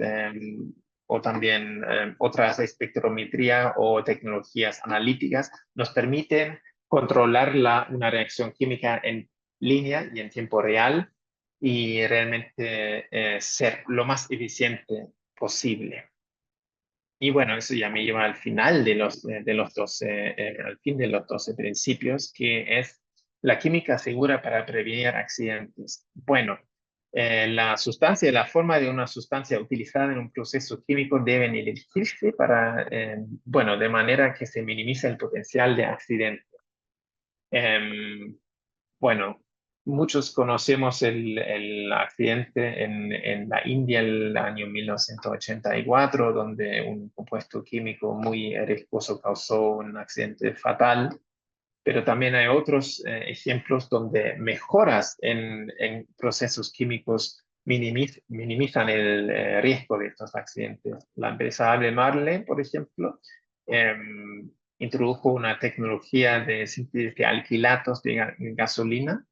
o también otras espectrometría o tecnologías analíticas, nos permiten controlar una reacción química en línea y en tiempo real y realmente ser lo más eficiente posible. Y bueno, eso ya me lleva al final de los 12, al fin de los 12 principios, que es la química segura para prevenir accidentes. Bueno, la sustancia, la forma de una sustancia utilizada en un proceso químico deben elegirse para, bueno, de manera que se minimice el potencial de accidente. Em, bueno, muchos conocemos el accidente en la India el año 1984, donde un compuesto químico muy riesgoso causó un accidente fatal, pero también hay otros ejemplos donde mejoras en procesos químicos minimizan el riesgo de estos accidentes. La empresa Albemarle, por ejemplo, introdujo una tecnología de síntesis de alquilatos de gasolina,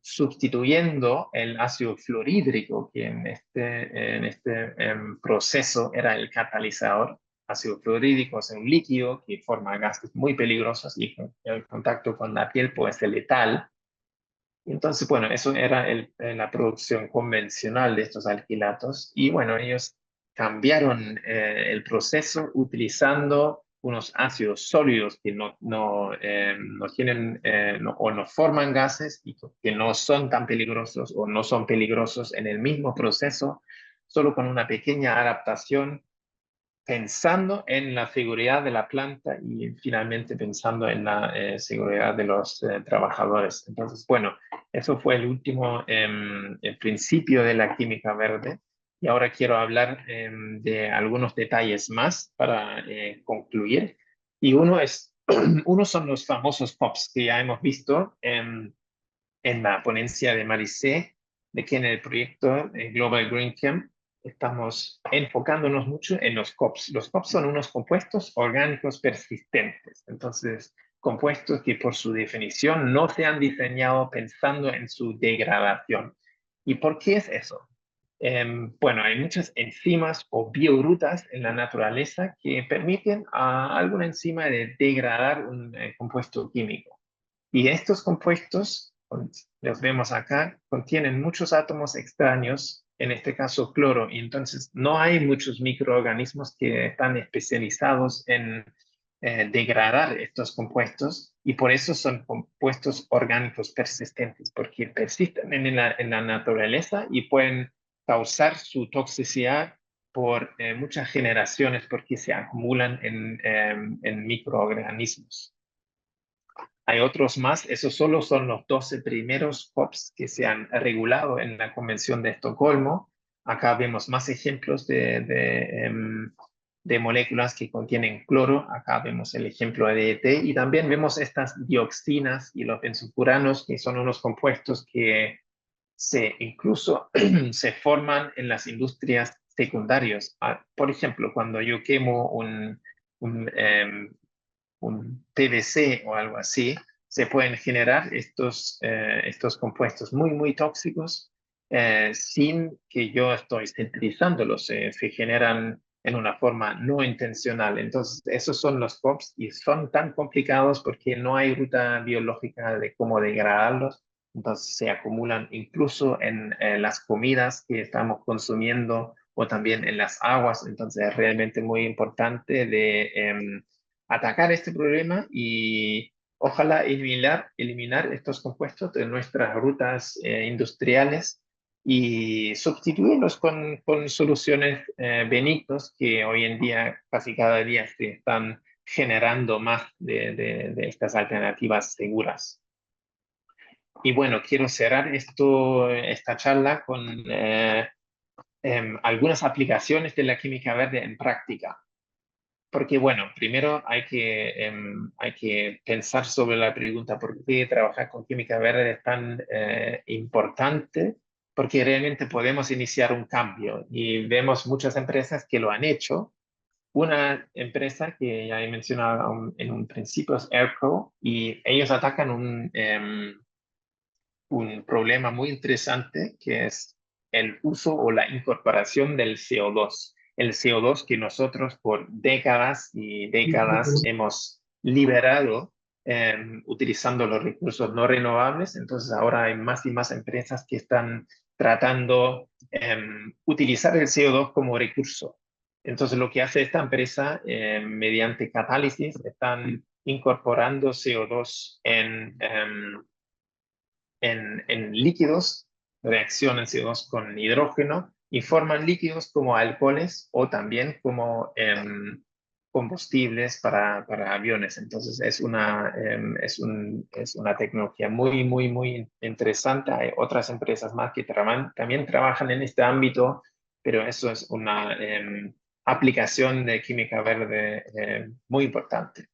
sustituyendo el ácido fluorhídrico, que en este proceso era el catalizador. Ácido fluorhídrico es un líquido que forma gases muy peligrosos y el contacto con la piel puede ser letal. Entonces, bueno, eso era la producción convencional de estos alquilatos. Y bueno, ellos cambiaron el proceso utilizando unos ácidos sólidos que no tienen o no forman gases y que no son tan peligrosos o no son peligrosos en el mismo proceso, solo con una pequeña adaptación pensando en la seguridad de la planta y finalmente pensando en la seguridad de los trabajadores. Entonces, bueno, eso fue el último el principio de la química verde. Y ahora quiero hablar de algunos detalles más para concluir. Y uno son los famosos POPs que ya hemos visto en la ponencia de Maricé, de que en el proyecto Global Green Chem estamos enfocándonos mucho en los COPs. Los COPs son unos compuestos orgánicos persistentes, entonces compuestos que por su definición no se han diseñado pensando en su degradación. ¿Y por qué es eso? Bueno, hay muchas enzimas o biorutas en la naturaleza que permiten a alguna enzima de degradar un compuesto químico. Y estos compuestos, los vemos acá, contienen muchos átomos extraños, en este caso cloro, y entonces no hay muchos microorganismos que están especializados en degradar estos compuestos, y por eso son compuestos orgánicos persistentes, porque persisten en la naturaleza y pueden causar su toxicidad por muchas generaciones porque se acumulan en microorganismos. Hay otros más, esos solo son los 12 primeros POPs que se han regulado en la Convención de Estocolmo. Acá vemos más ejemplos de moléculas que contienen cloro. Acá vemos el ejemplo de DET y también vemos estas dioxinas y los benzofuranos, que son unos compuestos que incluso se forman en las industrias secundarias. Por ejemplo, cuando yo quemo un PVC o algo así, se pueden generar estos compuestos muy, muy tóxicos sin que yo estoy sintetizándolos. Se generan en una forma no intencional. Entonces, esos son los POPs y son tan complicados porque no hay ruta biológica de cómo degradarlos. Entonces, se acumulan incluso en las comidas que estamos consumiendo o también en las aguas. Entonces, es realmente muy importante de atacar este problema y ojalá eliminar estos compuestos de nuestras rutas industriales y sustituirlos con soluciones benignas que hoy en día, casi cada día, se están generando más de estas alternativas seguras. Y bueno, quiero cerrar esta charla con algunas aplicaciones de la química verde en práctica. Porque, bueno, primero hay que pensar sobre la pregunta por qué trabajar con química verde es tan importante, porque realmente podemos iniciar un cambio y vemos muchas empresas que lo han hecho. Una empresa que ya he mencionado en un principio es Airco y ellos atacan un problema muy interesante que es el uso o la incorporación del CO2. El CO2 que nosotros por décadas y décadas hemos liberado utilizando los recursos no renovables. Entonces ahora hay más y más empresas que están tratando utilizar el CO2 como recurso. Entonces lo que hace esta empresa mediante catálisis están incorporando CO2 en líquidos, reaccionan CO2 con hidrógeno y forman líquidos como alcoholes o también como combustibles para aviones. Entonces es una tecnología muy, muy, muy interesante. Hay otras empresas más que también trabajan en este ámbito, pero eso es una aplicación de química verde muy importante.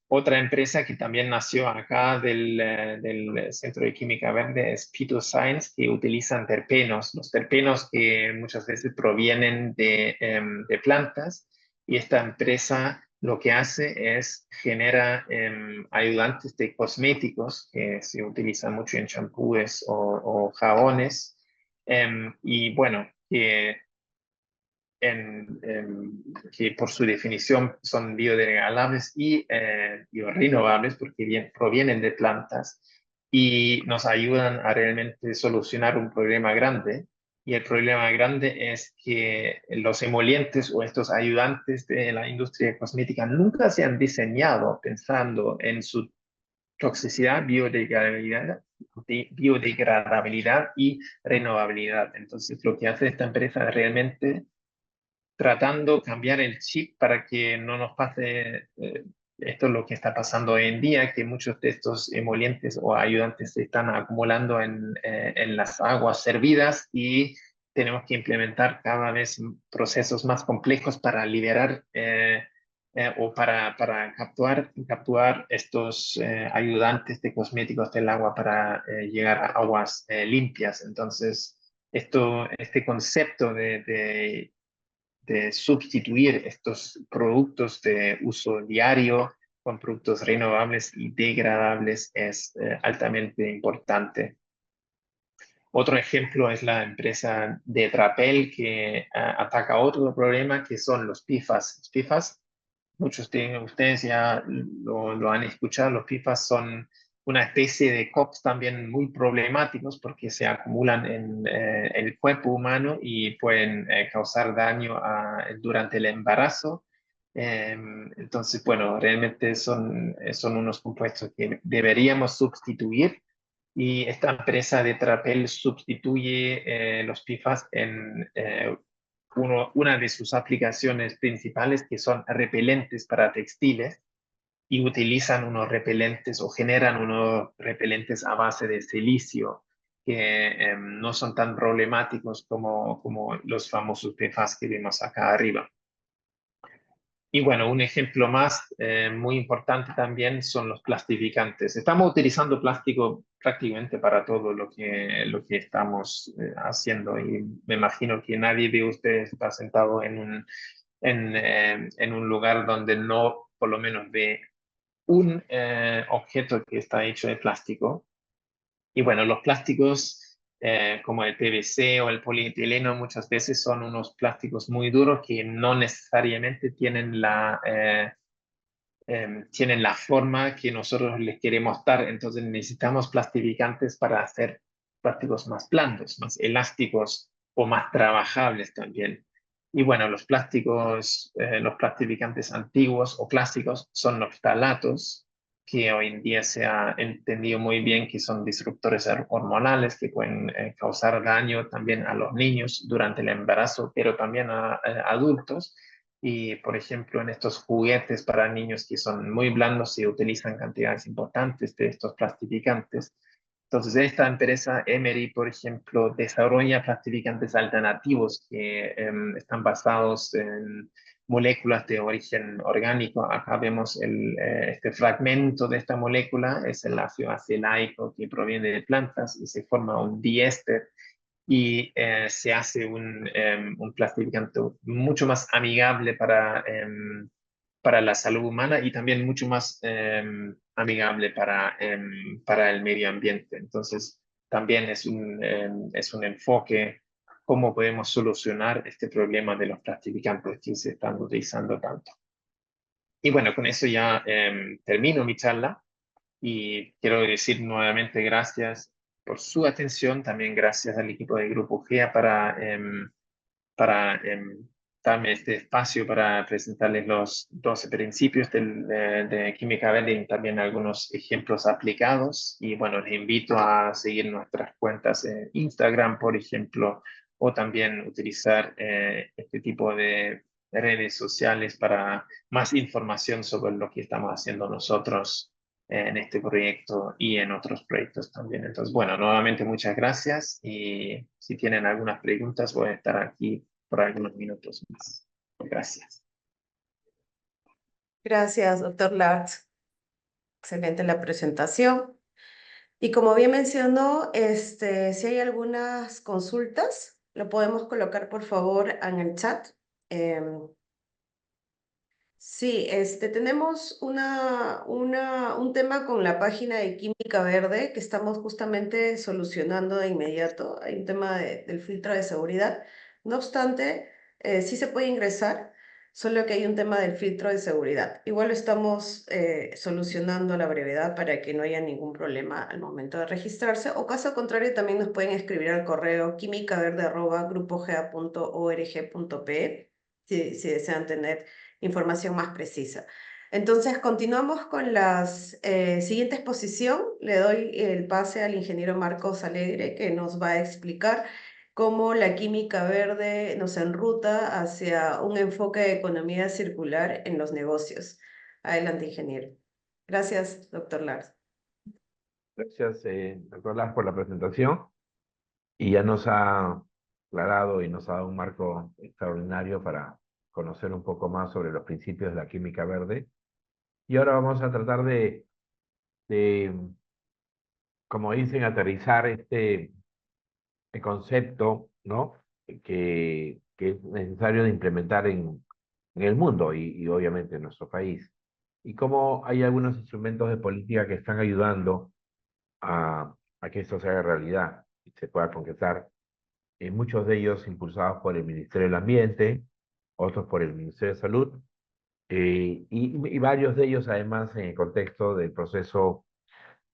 Otra empresa que también nació acá del Centro de Química Verde es Science, que utilizan terpenos, los terpenos que muchas veces provienen de plantas. Y esta empresa lo que hace es genera ayudantes de cosméticos que se utilizan mucho en champúes o jabones. Y bueno, que por su definición son biodegradables y biorenovables porque provienen de plantas y nos ayudan a realmente solucionar un problema grande. Y el problema grande es que los emolientes o estos ayudantes de la industria cosmética nunca se han diseñado pensando en su toxicidad, biodegradabilidad y renovabilidad. Entonces, lo que hace esta empresa es realmente tratando de cambiar el chip para que no nos pase esto es lo que está pasando hoy en día, que muchos de estos emolientes o ayudantes se están acumulando en las aguas servidas y tenemos que implementar cada vez procesos más complejos para liberar o para capturar estos ayudantes de cosméticos del agua para llegar a aguas limpias. Entonces, este concepto de sustituir estos productos de uso diario con productos renovables y degradables es altamente importante. Otro ejemplo es la empresa de Trapel que ataca otro problema que son los PFAS. Los PFAS, muchos de ustedes ya lo han escuchado, los PFAS son una especie de COX también muy problemáticos porque se acumulan en el cuerpo humano y pueden causar daño durante el embarazo. Entonces, bueno, realmente son unos compuestos que deberíamos sustituir y esta empresa de Trapel sustituye los PFAS en una de sus aplicaciones principales, que son repelentes para textiles, y utilizan unos repelentes o generan unos repelentes a base de silicio que no son tan problemáticos como los famosos PFAS que vemos acá arriba. Y bueno, un ejemplo más muy importante también son los plastificantes. Estamos utilizando plástico prácticamente para todo lo que estamos haciendo y me imagino que nadie de ustedes está sentado en un lugar donde no por lo menos ve un objeto que está hecho de plástico. Y bueno, los plásticos como el PVC o el polietileno muchas veces son unos plásticos muy duros que no necesariamente tienen la forma que nosotros les queremos dar. Entonces necesitamos plastificantes para hacer plásticos más blandos, más elásticos o más trabajables también. Y bueno, los plastificantes antiguos o clásicos son los ftalatos, que hoy en día se ha entendido muy bien que son disruptores hormonales que pueden causar daño también a los niños durante el embarazo, pero también a adultos. Y, por ejemplo, en estos juguetes para niños que son muy blandos se utilizan cantidades importantes de estos plastificantes. Entonces, esta empresa Emery, por ejemplo, desarrolla plastificantes alternativos que están basados moléculas de origen orgánico. Acá vemos este fragmento de esta molécula, es el ácido acelaico que proviene de plantas y se forma un diéster y se hace un plastificante mucho más amigable para la salud humana y también mucho más amigable para el medio ambiente. Entonces, también es un enfoque cómo podemos solucionar este problema de los plastificantes que se están utilizando tanto. Y bueno, con eso ya termino mi charla y quiero decir nuevamente gracias por su atención, también gracias al equipo del Grupo GEA para darme este espacio para presentarles los 12 principios de química verde y también algunos ejemplos aplicados. Y bueno, les invito a seguir nuestras cuentas en Instagram, por ejemplo, o también utilizar este tipo de redes sociales para más información sobre lo que estamos haciendo nosotros en este proyecto y en otros proyectos también. Entonces, bueno, nuevamente muchas gracias y si tienen algunas preguntas voy a estar aquí por algunos minutos más. Gracias. Gracias, doctor Lars. Excelente la presentación. Y como bien mencionó, si hay algunas consultas, lo podemos colocar por favor en el chat. Em, Sí, tenemos un tema con la página de Química Verde que estamos justamente solucionando de inmediato. Hay un tema del filtro de seguridad. No obstante, sí se puede ingresar, solo que hay un tema del filtro de seguridad. Igual lo estamos solucionando a la brevedad para que no haya ningún problema al momento de registrarse. O caso contrario, también nos pueden escribir al correo quimicaverde@grupogea.org.pe si desean tener información más precisa. Entonces, continuamos con la siguiente exposición. Le doy el pase al ingeniero Marcos Alegre, que nos va a explicar cómo la química verde nos enruta hacia un enfoque de economía circular en los negocios. Adelante, ingeniero. Gracias, doctor Lars. Gracias, doctor Las, por la presentación. Y ya nos ha aclarado y nos ha dado un marco extraordinario para conocer un poco más sobre los principios de la química verde. Y ahora vamos a tratar de como dicen, aterrizar este concepto, ¿no? Que es necesario de implementar en el mundo y obviamente en nuestro país. Y cómo hay algunos instrumentos de política que están ayudando a que esto se haga realidad y se pueda concretar. Muchos de ellos impulsados por el Ministerio del Ambiente, otros por el Ministerio de Salud, y varios de ellos además en el contexto del proceso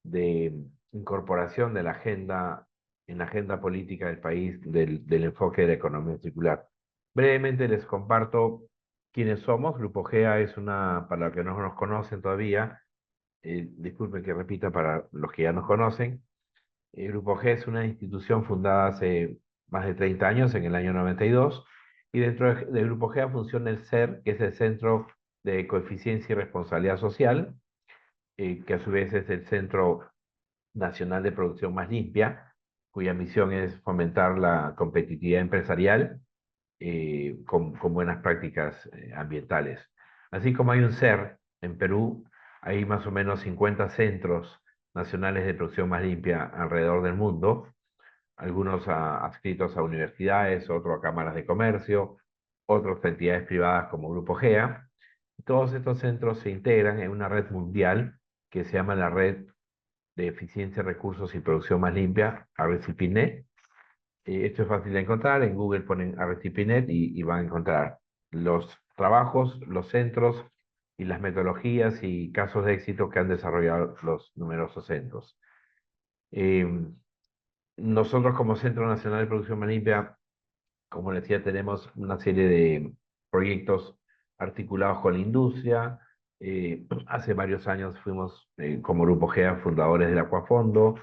de incorporación de la agenda, en la agenda política del país del enfoque de la economía circular. Brevemente les comparto quiénes somos. Grupo GEA es para los que no nos conocen todavía, disculpen que repita para los que ya nos conocen. El Grupo G es una institución fundada hace más de 30 años, en el año 92, y dentro del Grupo G funciona el CER, que es el Centro de Coeficiencia y Responsabilidad Social, que a su vez es el Centro Nacional de Producción Más Limpia, cuya misión es fomentar la competitividad empresarial con buenas prácticas ambientales. Así como hay un CER en Perú, hay más o menos 50 centros nacionales de producción más limpia alrededor del mundo, algunos adscritos a universidades, otros a cámaras de comercio, otros a entidades privadas como Grupo GEA. Todos estos centros se integran en una red mundial que se llama la Red de Eficiencia, Recursos y Producción Más Limpia, RCPNet. Esto es fácil de encontrar, en Google ponen RCPNet y van a encontrar los trabajos, los centros y las metodologías y casos de éxito que han desarrollado los numerosos centros. Nosotros como Centro Nacional de Producción Más Limpia, como les decía, tenemos una serie de proyectos articulados con la industria. Hace varios años fuimos, como Grupo GEA, fundadores del Acuafondo,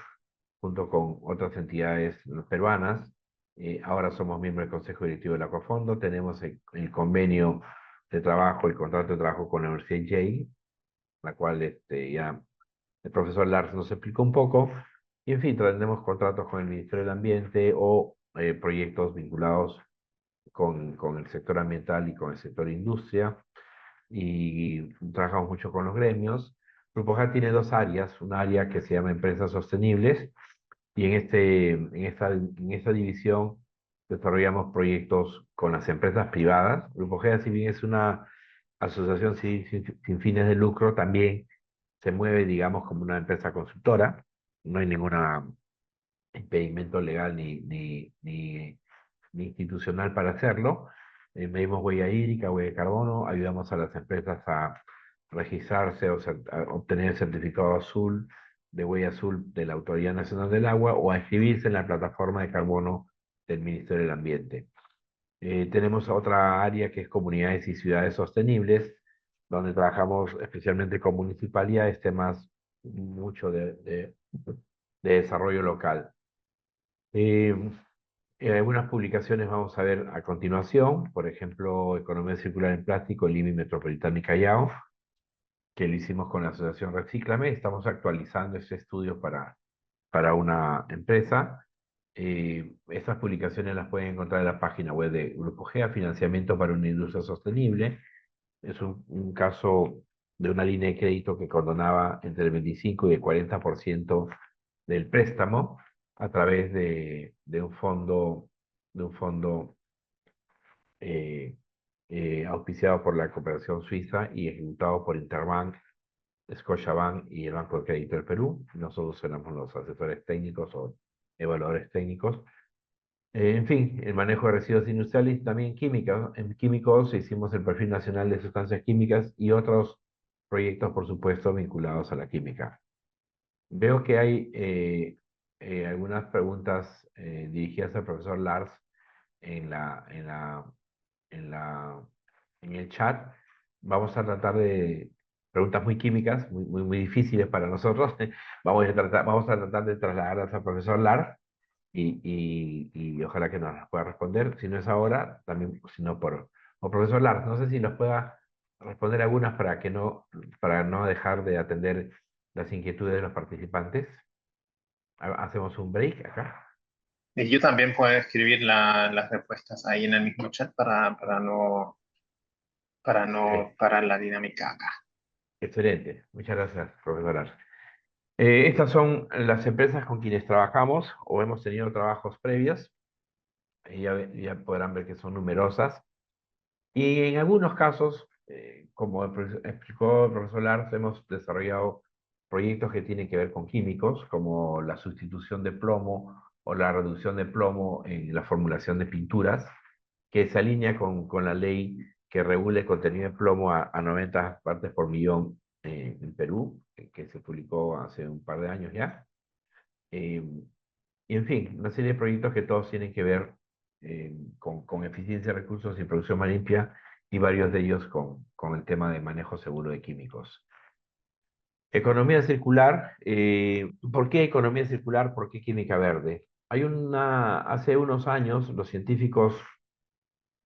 junto con otras entidades peruanas. Ahora somos miembros del Consejo Directivo del Acuafondo. Tenemos el convenio de trabajo, el contrato de trabajo con la Universidad Yale, la cual ya el profesor Lars nos explicó un poco. Y en fin, tenemos contratos con el Ministerio del Ambiente o proyectos vinculados con el sector ambiental y con el sector industria, y trabajamos mucho con los gremios. Grupo G tiene dos áreas, un área que se llama Empresas Sostenibles, y en esta división desarrollamos proyectos con las empresas privadas. Grupo G, si bien es una asociación sin fines de lucro, también se mueve, digamos, como una empresa consultora. No hay ningún impedimento legal ni institucional para hacerlo. Medimos huella hídrica, huella de carbono, ayudamos a las empresas a registrarse a obtener el certificado azul de huella azul de la Autoridad Nacional del Agua o a inscribirse en la plataforma de carbono del Ministerio del Ambiente. Tenemos otra área que es comunidades y ciudades sostenibles, donde trabajamos especialmente con municipalidades, temas mucho de desarrollo local. Algunas publicaciones vamos a ver a continuación, por ejemplo, Economía Circular en Plástico, Lima Metropolitana y Callao, que lo hicimos con la Asociación Recíclame. Estamos actualizando ese estudio para una empresa. Estas publicaciones las pueden encontrar en la página web de Grupo GEA, Financiamiento para una Industria Sostenible. Es un caso de una línea de crédito que condonaba entre el 25 y el 40% del préstamo a través de un fondo eh, auspiciado por la Cooperación Suiza y ejecutado por Interbank, Scotiabank y el Banco de Crédito del Perú. Nosotros éramos los asesores técnicos o evaluadores técnicos. En fin, el manejo de residuos industriales y también química. En químicos hicimos el perfil nacional de sustancias químicas y otros proyectos, por supuesto, vinculados a la química. Veo que hay algunas preguntas dirigidas al profesor Lars en la, en la, en la, en el chat. Vamos a tratar de preguntas muy químicas, muy difíciles para nosotros. Vamos a tratar de trasladarlas al profesor Lars y ojalá que nos las pueda responder. Si no es ahora, también, si no o profesor Lars, no sé si nos pueda responder algunas para no dejar de atender las inquietudes de los participantes. Hacemos un break acá. Y yo también puedo escribir las respuestas ahí en el mismo chat para la dinámica acá. Excelente. Muchas gracias, profesor Lars. Estas son las empresas con quienes trabajamos o hemos tenido trabajos previos. Ya podrán ver que son numerosas. Y en algunos casos, como explicó el profesor Lars, hemos desarrollado proyectos que tienen que ver con químicos, como la sustitución de plomo o la reducción de plomo en la formulación de pinturas, que se alinea con la ley que regula el contenido de plomo a 90 partes por millón en Perú, que se publicó hace un par de años ya. Eh, y en fin, una serie de proyectos que todos tienen que ver con eficiencia de recursos y producción más limpia, y varios de ellos con el tema de manejo seguro de químicos. Economía circular. ¿Por qué economía circular? ¿Por qué química verde? Hace unos años, los científicos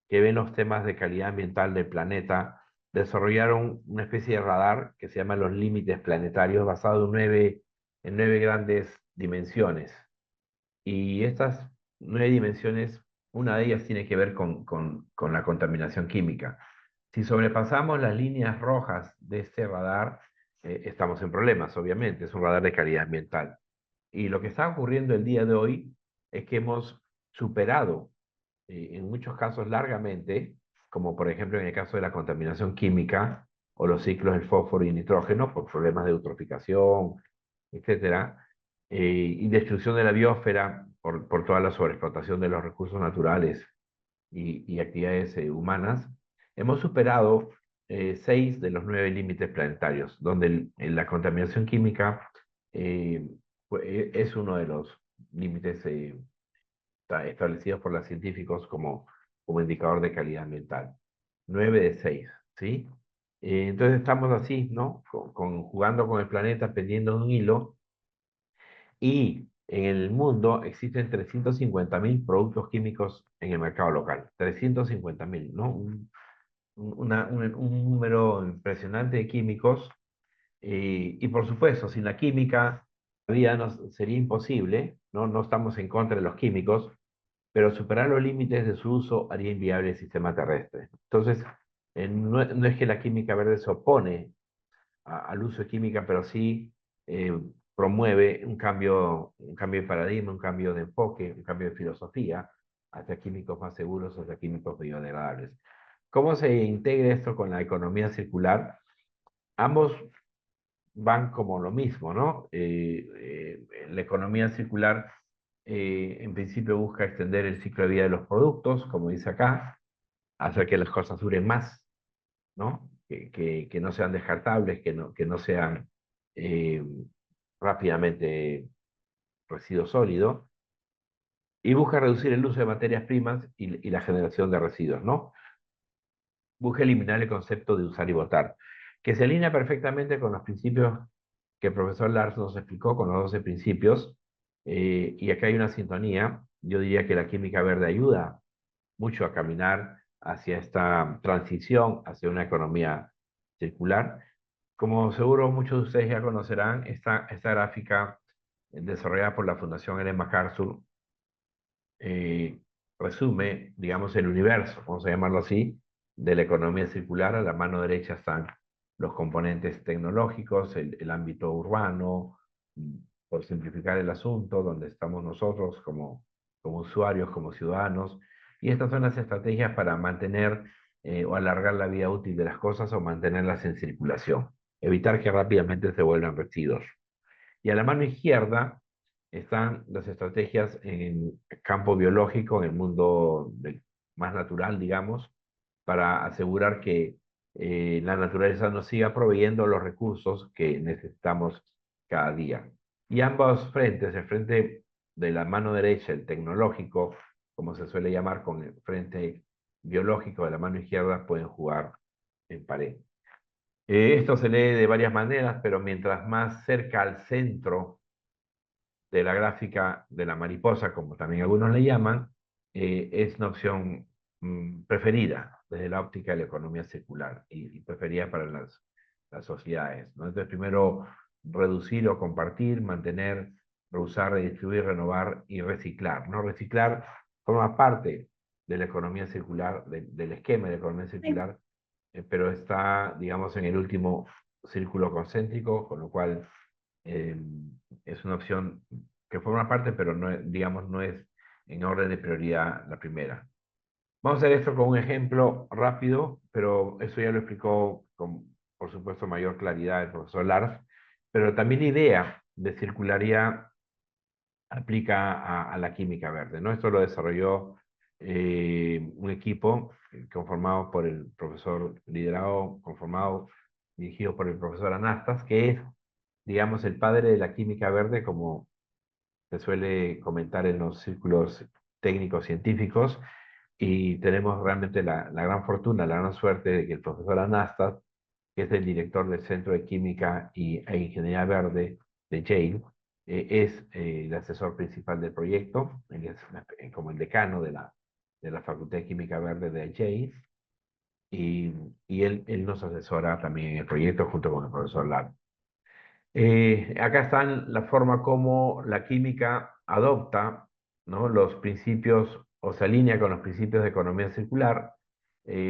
que ven los temas de calidad ambiental del planeta desarrollaron una especie de radar que se llama los límites planetarios, basado en nueve grandes dimensiones. Y estas 9 dimensiones, una de ellas tiene que ver con la contaminación química. Si sobrepasamos las líneas rojas de este radar, estamos en problemas, obviamente, es un radar de calidad ambiental. Y lo que está ocurriendo el día de hoy es que hemos superado, en muchos casos largamente, como por ejemplo en el caso de la contaminación química o los ciclos del fósforo y nitrógeno por problemas de eutroficación, etcétera, y destrucción de la biosfera por toda la sobreexplotación de los recursos naturales y actividades humanas. Hemos superado 6 de los 9 límites planetarios, donde la contaminación química es uno de los límites establecidos por los científicos como indicador de calidad ambiental. 9 de 6, ¿sí? Entonces estamos así, ¿no? Jugando con el planeta, pendiendo de un hilo, y en el mundo existen 350.000 productos químicos en el mercado local. 350.000, ¿no? Un número impresionante de químicos. Y por supuesto, sin la química, la vida sería imposible, ¿no? No estamos en contra de los químicos, pero superar los límites de su uso haría inviable el sistema terrestre. Entonces, no es que la química verde se opone al uso de química, pero sí promueve un cambio de paradigma, un cambio de enfoque, un cambio de filosofía hacia químicos más seguros, hacia químicos biodegradables. ¿Cómo se integra esto con la economía circular? Ambos van como lo mismo, ¿no? La economía circular en principio busca extender el ciclo de vida de los productos, como dice acá, hacer que las cosas duren más, ¿no? Que no sean descartables, que no sean eh, rápidamente residuo sólido, y busca reducir el uso de materias primas y la generación de residuos, ¿no? Busca eliminar el concepto de usar y botar, que se alinea perfectamente con los principios que el profesor Lars nos explicó, con los 12 principios, y acá hay una sintonía. Yo diría que la química verde ayuda mucho a caminar hacia esta transición, hacia una economía circular. Como seguro muchos de ustedes ya conocerán, esta gráfica desarrollada por la Fundación Ellen MacArthur eh, resume, digamos, el universo, vamos a llamarlo así, de la economía circular. A la mano derecha están los componentes tecnológicos, el ámbito urbano, por simplificar el asunto, donde estamos nosotros como usuarios, como ciudadanos, y estas son las estrategias para mantener o alargar la vida útil de las cosas o mantenerlas en circulación, evitar que rápidamente se vuelvan residuos. Y a la mano izquierda están las estrategias en el campo biológico, en el mundo más natural, digamos, para asegurar que la naturaleza nos siga proveyendo los recursos que necesitamos cada día. Y ambos frentes, el frente de la mano derecha, el tecnológico, como se suele llamar, con el frente biológico de la mano izquierda, pueden jugar en pared. Esto se lee de varias maneras, pero mientras más cerca al centro de la gráfica de la mariposa, como también algunos le llaman, es una opción preferida desde la óptica de la economía circular y preferida para las sociedades, ¿no? Entonces, primero, reducir o compartir, mantener, reusar, redistribuir, renovar y reciclar, ¿no? Reciclar forma parte de la economía circular, del esquema de la economía circular, pero está, digamos, en el último círculo concéntrico, con lo cual eh, es una opción que forma parte, pero no, digamos, no es en orden de prioridad la primera. Vamos a hacer esto con un ejemplo rápido, pero eso ya lo explicó con, por supuesto, mayor claridad el profesor Lars, pero también la idea de circularidad aplica a la química verde, ¿no? Esto lo desarrolló un equipo conformado por el profesor, liderado, conformado, dirigido por el profesor Anastas, que es, digamos, el padre de la química verde, como se suele comentar en los círculos técnicos científicos, y tenemos realmente la gran fortuna, la gran suerte de que el profesor Anastas, que es el director del Centro de Química e Ingeniería Verde de Yale, es el asesor principal del proyecto, él es como el decano de la Facultad de Química Verde de Yale, y, él nos asesora también en el proyecto junto con el profesor Lab. Acá están la forma como la química adopta, ¿no?, los principios o se alinea con los principios de economía circular,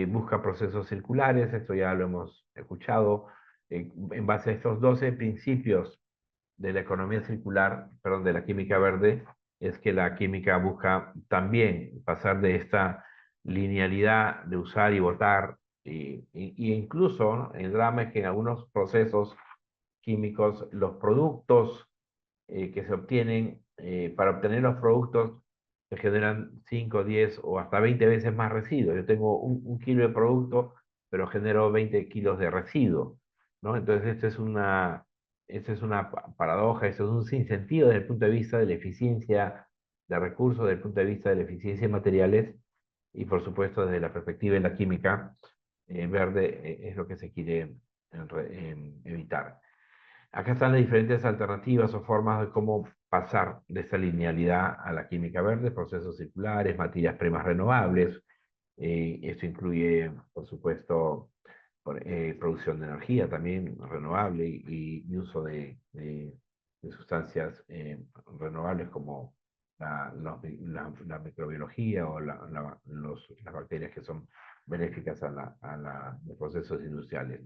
busca procesos circulares, esto ya lo hemos escuchado, en base a estos 12 principios de la economía circular, perdón, de la química verde, es que la química busca también pasar de esta linealidad de usar y botar, y incluso, ¿no?, el drama es que en algunos procesos químicos, los productos que se obtienen, para obtener los productos se generan 5, 10 o hasta 20 veces más residuos. Yo tengo un kilo de producto, pero genero 20 kilos de residuo, ¿no? Entonces, esta es una paradoja, esto es un sinsentido desde el punto de vista de la eficiencia de recursos, desde el punto de vista de la eficiencia de materiales y, por supuesto, desde la perspectiva de la química verde, es lo que se quiere evitar. Acá están las diferentes alternativas o formas de cómo pasar de esa linealidad a la química verde, procesos circulares, materias primas renovables. Esto incluye, por supuesto, producción de energía también renovable y uso de sustancias renovables como la microbiología o las bacterias que son benéficas los procesos industriales.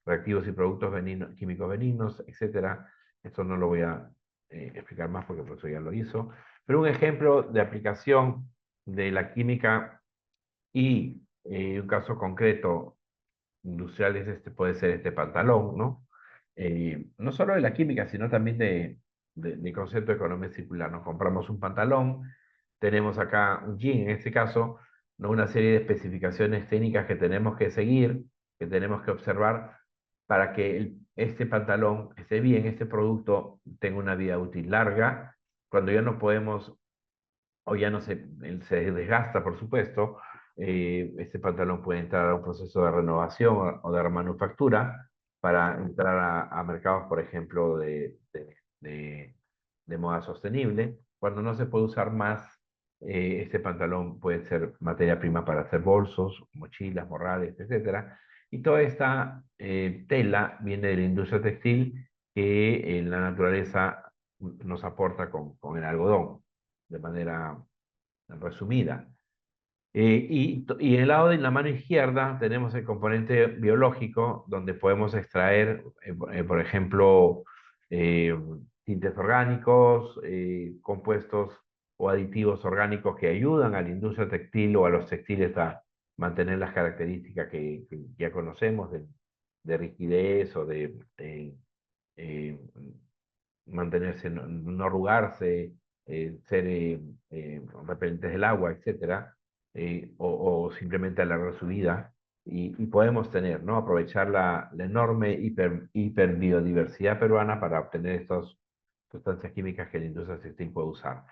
Reactivos y productos químicos benignos, etcétera. Esto no lo voy a explicar más porque el profesor ya lo hizo. Pero un ejemplo de aplicación de la química y un caso concreto industrial es puede ser este pantalón, ¿no? No solo de la química, sino también de concepto de economía circular. Nos compramos un pantalón, tenemos acá un jean, en este caso, ¿no? Una serie de especificaciones técnicas que tenemos que seguir, que tenemos que observar para que este pantalón esté bien, este producto tenga una vida útil larga, cuando ya no podemos o ya no se desgasta, por supuesto, este pantalón puede entrar a un proceso de renovación o de remanufactura para entrar a mercados, por ejemplo, de moda sostenible. Cuando no se puede usar más, este pantalón puede ser materia prima para hacer bolsos, mochilas, morrales, etcétera. Y toda esta tela viene de la industria textil que en la naturaleza nos aporta con el algodón de manera resumida. Y en el lado de la mano izquierda tenemos el componente biológico, donde podemos extraer, por ejemplo, eh, tintes orgánicos, compuestos o aditivos orgánicos que ayudan a la industria textil o a los textiles a mantener las características que ya conocemos de rigidez o de eh, mantenerse, no arrugarse, ser repelentes del agua, etcétera, o simplemente alargar su vida. Y podemos tener, ¿no? Aprovechar la enorme hiper biodiversidad peruana para obtener estas sustancias químicas que la industria textil puede usar.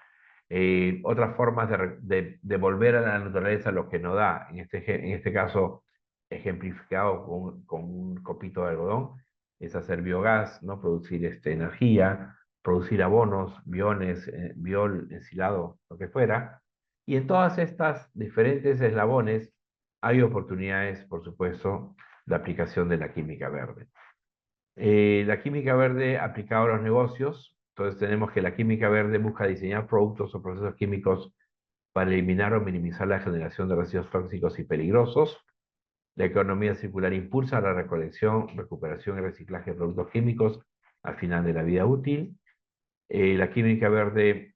Otras formas de devolver a la naturaleza lo que nos da, en este caso ejemplificado con un copito de algodón, es hacer biogás, ¿no? Producir energía, producir abonos, biones, biol, ensilado, lo que fuera. Y en todas estas diferentes eslabones hay oportunidades, por supuesto, de aplicación de la química verde. La química verde aplicada a los negocios, entonces tenemos que la química verde busca diseñar productos o procesos químicos para eliminar o minimizar la generación de residuos tóxicos y peligrosos. La economía circular impulsa la recolección, recuperación y reciclaje de productos químicos al final de la vida útil. La química verde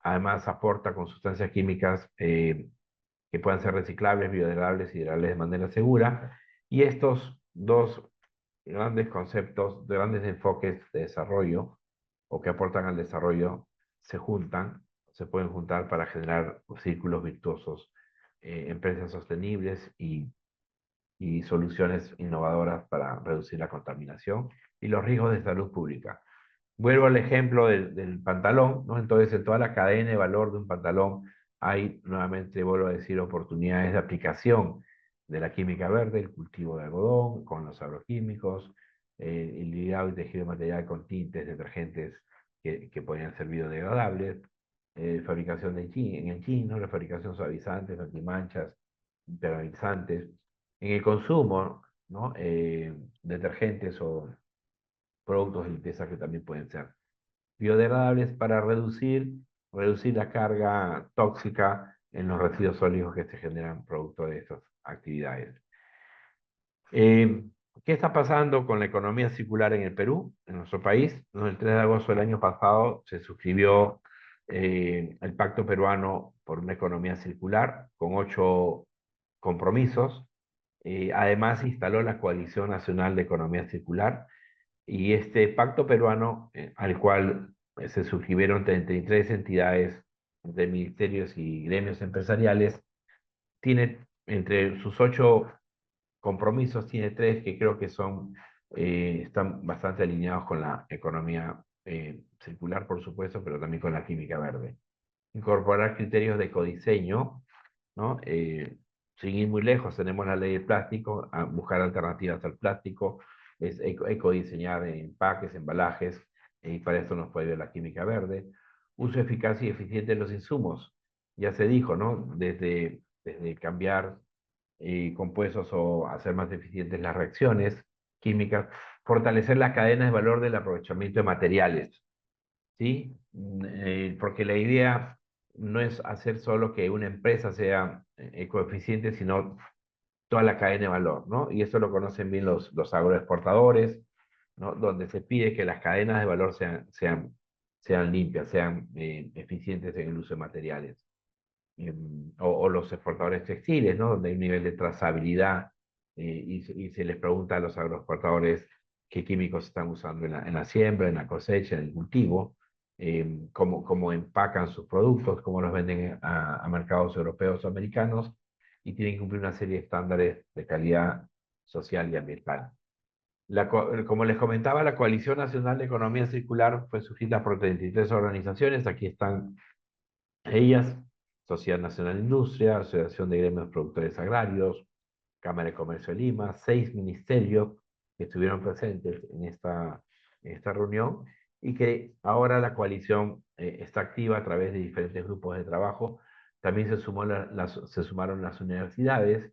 además aporta con sustancias químicas que puedan ser reciclables, biodegradables y degradables de manera segura. Y estos dos grandes conceptos, de grandes enfoques de desarrollo o que aportan al desarrollo se juntan, se pueden juntar para generar círculos virtuosos, empresas sostenibles y soluciones innovadoras para reducir la contaminación y los riesgos de salud pública. Vuelvo al ejemplo del pantalón, ¿no? Entonces, en toda la cadena de valor de un pantalón hay, nuevamente, vuelvo a decir, oportunidades de aplicación de la química verde, el cultivo de algodón con los agroquímicos, el ligado y tejido material con tintes, detergentes que podrían ser biodegradables, fabricación en el jean, ¿no? La fabricación suavizantes, antimanchas, impermeabilizantes. En el consumo, ¿no? Detergentes o productos de limpieza que también pueden ser biodegradables para reducir la carga tóxica en los residuos sólidos que se generan producto de estas actividades. Eh, ¿Qué está pasando con la economía circular en el Perú, en nuestro país? El 3 de agosto del año pasado se suscribió el Pacto Peruano por una Economía Circular con 8 compromisos. Además, instaló la Coalición Nacional de Economía Circular y este pacto peruano, al cual se suscribieron 33 entidades de ministerios y gremios empresariales, tiene entre sus 8 compromisos, tiene 3 que creo que están bastante alineados con la economía circular, por supuesto, pero también con la química verde. Incorporar criterios de ecodiseño, ¿no? Sin ir muy lejos, tenemos la ley del plástico, a buscar alternativas al plástico, es ecodiseñar empaques, embalajes, y para esto nos puede ayudar la química verde. Uso eficaz y eficiente de los insumos, ya se dijo, ¿no? Desde cambiar compuestos o hacer más eficientes las reacciones químicas, fortalecer las cadenas de valor del aprovechamiento de materiales, ¿sí? porque la idea no es hacer solo que una empresa sea ecoeficiente, sino toda la cadena de valor, ¿no? Y eso lo conocen bien los agroexportadores, ¿no? Donde se pide que las cadenas de valor sean limpias, sean eficientes en el uso de materiales. O los exportadores textiles, ¿no? Donde hay un nivel de trazabilidad y se les pregunta a los agroexportadores qué químicos están usando en la siembra, en la cosecha, en el cultivo, cómo empacan sus productos, cómo los venden a mercados europeos o americanos, y tienen que cumplir una serie de estándares de calidad social y ambiental. Como les comentaba, la Coalición Nacional de Economía Circular fue suscrita por 33 organizaciones. Aquí están ellas: Sociedad Nacional de Industria, Asociación de Gremios Productores Agrarios, Cámara de Comercio de Lima, 6 ministerios que estuvieron presentes en esta reunión, y que ahora la coalición está activa a través de diferentes grupos de trabajo. También se sumaron las universidades,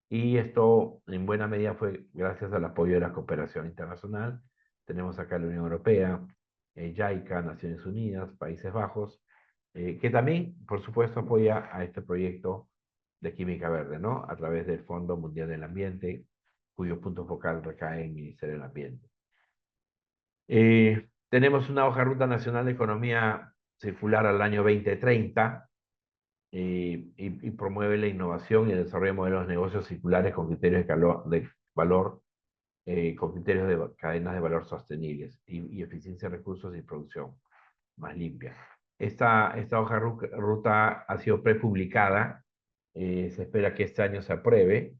y esto en buena medida fue gracias al apoyo de la cooperación internacional. Tenemos acá la Unión Europea, JICA, Naciones Unidas, Países Bajos, que también, por supuesto, apoya a este proyecto de química verde, ¿no? A través del Fondo Mundial del Ambiente, cuyo punto focal recae en el Ministerio del Ambiente. Tenemos una hoja de ruta nacional de economía circular al año 2030, y promueve la innovación y el desarrollo de modelos de negocios circulares con criterios de valor, con criterios de cadenas de valor sostenibles y eficiencia de recursos y producción más limpia. Esta hoja de ruta ha sido prepublicada, se espera que este año se apruebe,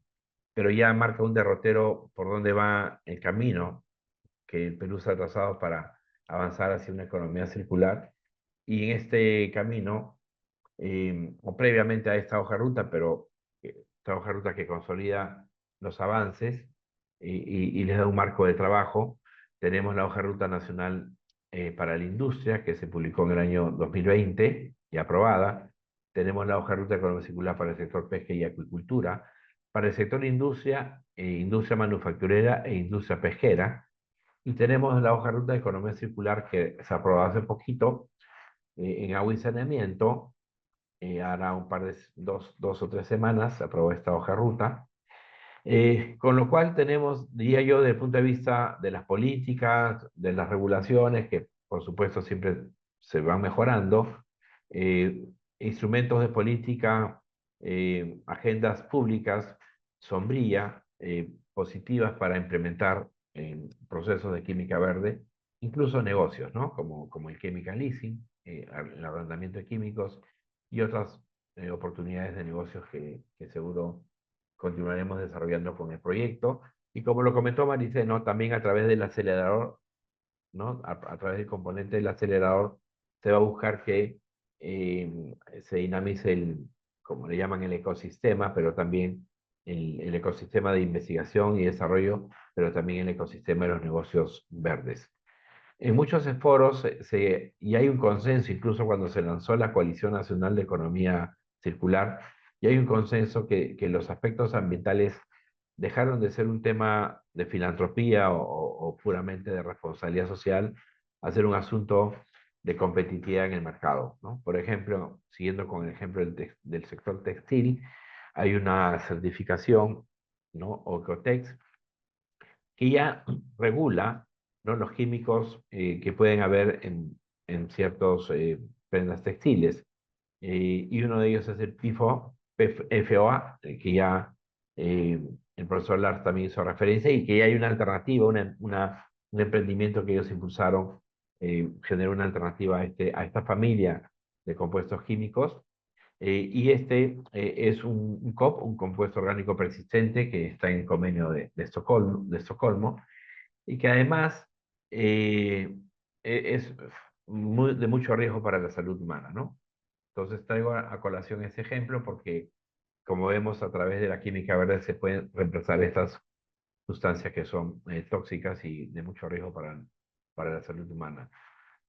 pero ya marca un derrotero por donde va el camino que el Perú se ha trazado para avanzar hacia una economía circular. Y en este camino, o previamente a esta hoja de ruta, pero esta hoja de ruta que consolida los avances y les da un marco de trabajo. Tenemos la hoja de ruta nacional para la industria, que se publicó en el año 2020 y aprobada. Tenemos la hoja de ruta de economía circular para el sector pesca y acuicultura, para el sector industria, industria manufacturera e industria pesquera. Y tenemos la hoja de ruta de economía circular que se aprobó hace poquito en agua y saneamiento. Hará un par de 2 o 3 semanas se aprobó esta hoja de ruta, con lo cual tenemos, diría yo, desde el punto de vista de las políticas, de las regulaciones, que por supuesto siempre se van mejorando, eh, instrumentos de política, agendas públicas sombría, positivas para implementar procesos de química verde, incluso negocios, ¿no? Como el chemical leasing, el arrendamiento de químicos, y otras oportunidades de negocios que seguro continuaremos desarrollando con el proyecto. Y como lo comentó Maricé, ¿no? También a través del acelerador, ¿no? A través del componente del acelerador, se va a buscar que se dinamice como le llaman, el ecosistema, pero también el ecosistema de investigación y desarrollo, pero también el ecosistema de los negocios verdes. En muchos foros y hay un consenso, incluso cuando se lanzó la Coalición Nacional de Economía Circular, y hay un consenso que los aspectos ambientales dejaron de ser un tema de filantropía o puramente de responsabilidad social a ser un asunto de competitividad en el mercado, ¿no? Por ejemplo, siguiendo con el ejemplo del sector textil, hay una certificación, ¿no? Ocotex, que ya regula, ¿no? Los químicos que pueden haber en ciertos prendas textiles. Y uno de ellos es el FOA, que ya el profesor Lars también hizo referencia, y que ya hay una alternativa, un emprendimiento que ellos impulsaron, generó una alternativa a esta familia de compuestos químicos. Y es un COP, un compuesto orgánico persistente, que está en el convenio de Estocolmo, y que además es de mucho riesgo para la salud humana, ¿no? Entonces traigo a colación ese ejemplo porque, como vemos, a través de la química verde se pueden reemplazar estas sustancias que son tóxicas y de mucho riesgo para la salud humana.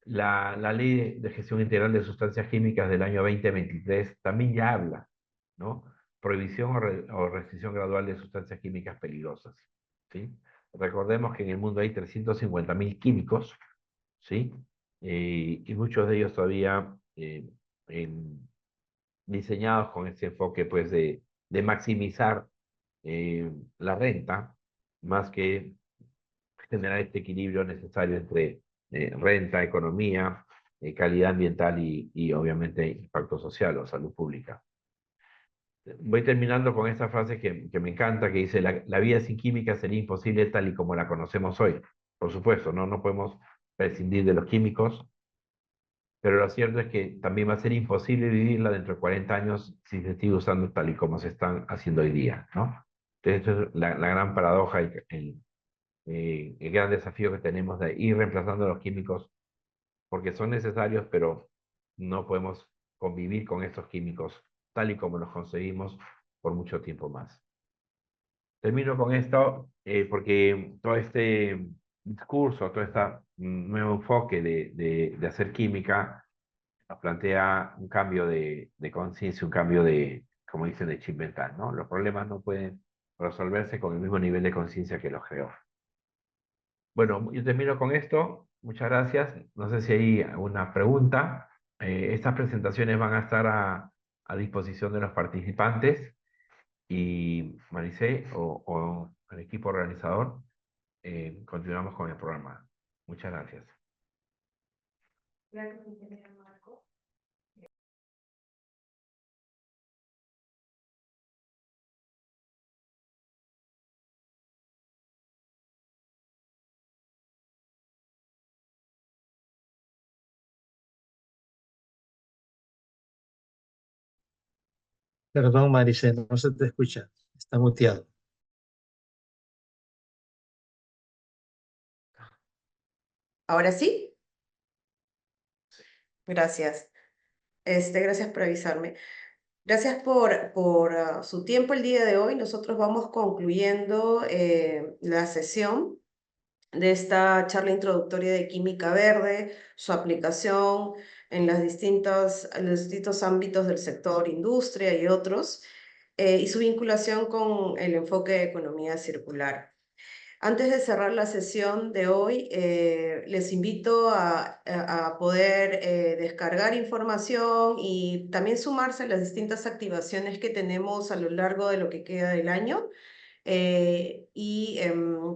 La Ley de Gestión Integral de Sustancias Químicas del año 2023 también ya habla, ¿no? Prohibición o restricción gradual de sustancias químicas peligrosas, ¿sí? Recordemos que en el mundo hay 350.000 químicos, ¿sí? y muchos de ellos todavía diseñados con este enfoque pues de maximizar la renta, más que generar este equilibrio necesario entre renta, economía, calidad ambiental y obviamente impacto social o salud pública. Voy terminando con esta frase que me encanta, que dice, la vida sin química sería imposible tal y como la conocemos hoy. Por supuesto, no podemos prescindir de los químicos, pero lo cierto es que también va a ser imposible vivirla dentro de 40 años si se sigue usando tal y como se están haciendo hoy día, ¿no? Entonces, esa es la gran paradoja y el gran desafío que tenemos de ir reemplazando los químicos porque son necesarios, pero no podemos convivir con estos químicos tal y como los conseguimos por mucho tiempo más. Termino con esto porque todo este discurso, todo este nuevo enfoque de hacer química nos plantea un cambio de conciencia, un cambio de, como dicen, de chip mental, ¿no? Los problemas no pueden resolverse con el mismo nivel de conciencia que los creó. Bueno, yo termino con esto. Muchas gracias. No sé si hay alguna pregunta. Estas presentaciones van a estar a disposición de los participantes y Maricé o el equipo organizador continuamos con el programa. Muchas gracias. Gracias, ingeniero Marco. Perdón, Maricel, no se te escucha. Está muteado. ¿Ahora sí? Gracias. Gracias por avisarme. Gracias por su tiempo el día de hoy. Nosotros vamos concluyendo la sesión de esta charla introductoria de química verde, su aplicación en en los distintos ámbitos del sector industria y otros, y su vinculación con el enfoque de economía circular. Antes de cerrar la sesión de hoy, les invito a poder descargar información y también sumarse a las distintas activaciones que tenemos a lo largo de lo que queda del año.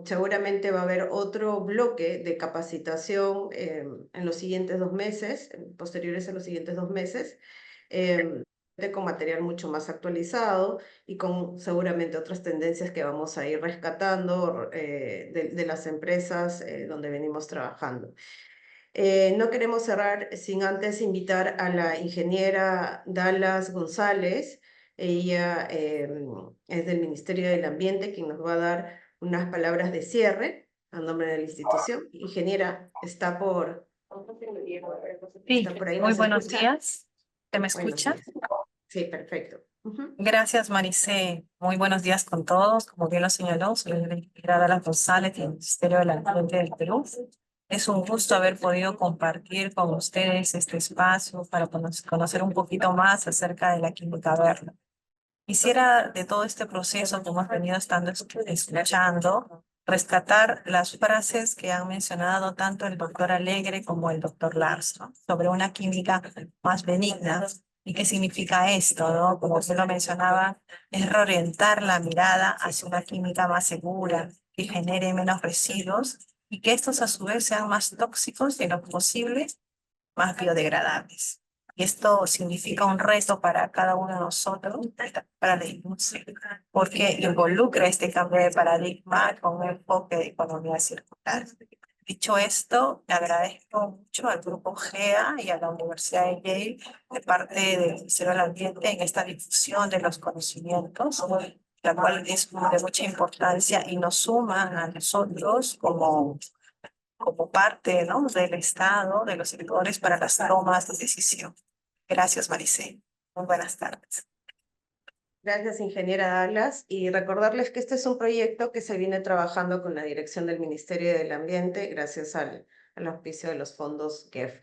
Seguramente va a haber otro bloque de capacitación en los siguientes 2 meses, posteriores a los siguientes 2 meses, con material mucho más actualizado y con seguramente otras tendencias que vamos a ir rescatando de las empresas donde venimos trabajando. No queremos cerrar sin antes invitar a la ingeniera Dallas González. Ella es del Ministerio del Ambiente, quien nos va a dar unas palabras de cierre a nombre de la institución. Ingeniera, está por ahí. Muy ¿Nos buenos escucha? días. ¿Se me Buenos escucha? días. Sí, perfecto. Gracias, Maricé. Muy buenos días con todos. Como bien lo señaló, soy la ingeniera Dallas González del Ministerio del Ambiente del Perú. Es un gusto haber podido compartir con ustedes este espacio para conocer un poquito más acerca de la química verde. Quisiera de todo este proceso que hemos venido escuchando, rescatar las frases que han mencionado tanto el doctor Alegre como el doctor Lars, ¿no? Sobre una química más benigna. ¿Y qué significa esto, no? Como usted lo mencionaba, es reorientar la mirada hacia una química más segura, que genere menos residuos y que estos a su vez sean más tóxicos y en lo posible más biodegradables. Y esto significa un reto para cada uno de nosotros, para la industria, porque involucra este cambio de paradigma con un enfoque de economía circular. Dicho esto, le agradezco mucho al Grupo GEA y a la Universidad de Yale de parte del Ministerio del Ambiente en esta difusión de los conocimientos, la cual es de mucha importancia y nos suma a nosotros como parte, ¿no?, del Estado, de los sectores para las tomas de decisión. Gracias, Maricé. Muy buenas tardes. Gracias, ingeniera Dallas. Y recordarles que este es un proyecto que se viene trabajando con la dirección del Ministerio del Ambiente gracias al auspicio de los fondos GEF.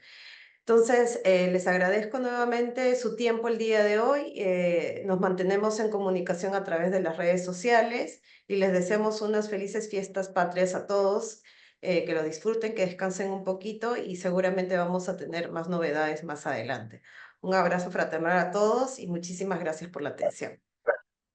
Entonces, les agradezco nuevamente su tiempo el día de hoy. Nos mantenemos en comunicación a través de las redes sociales y les deseamos unas felices fiestas patrias a todos que lo disfruten, que descansen un poquito y seguramente vamos a tener más novedades más adelante. Un abrazo fraternal a todos y muchísimas gracias por la atención.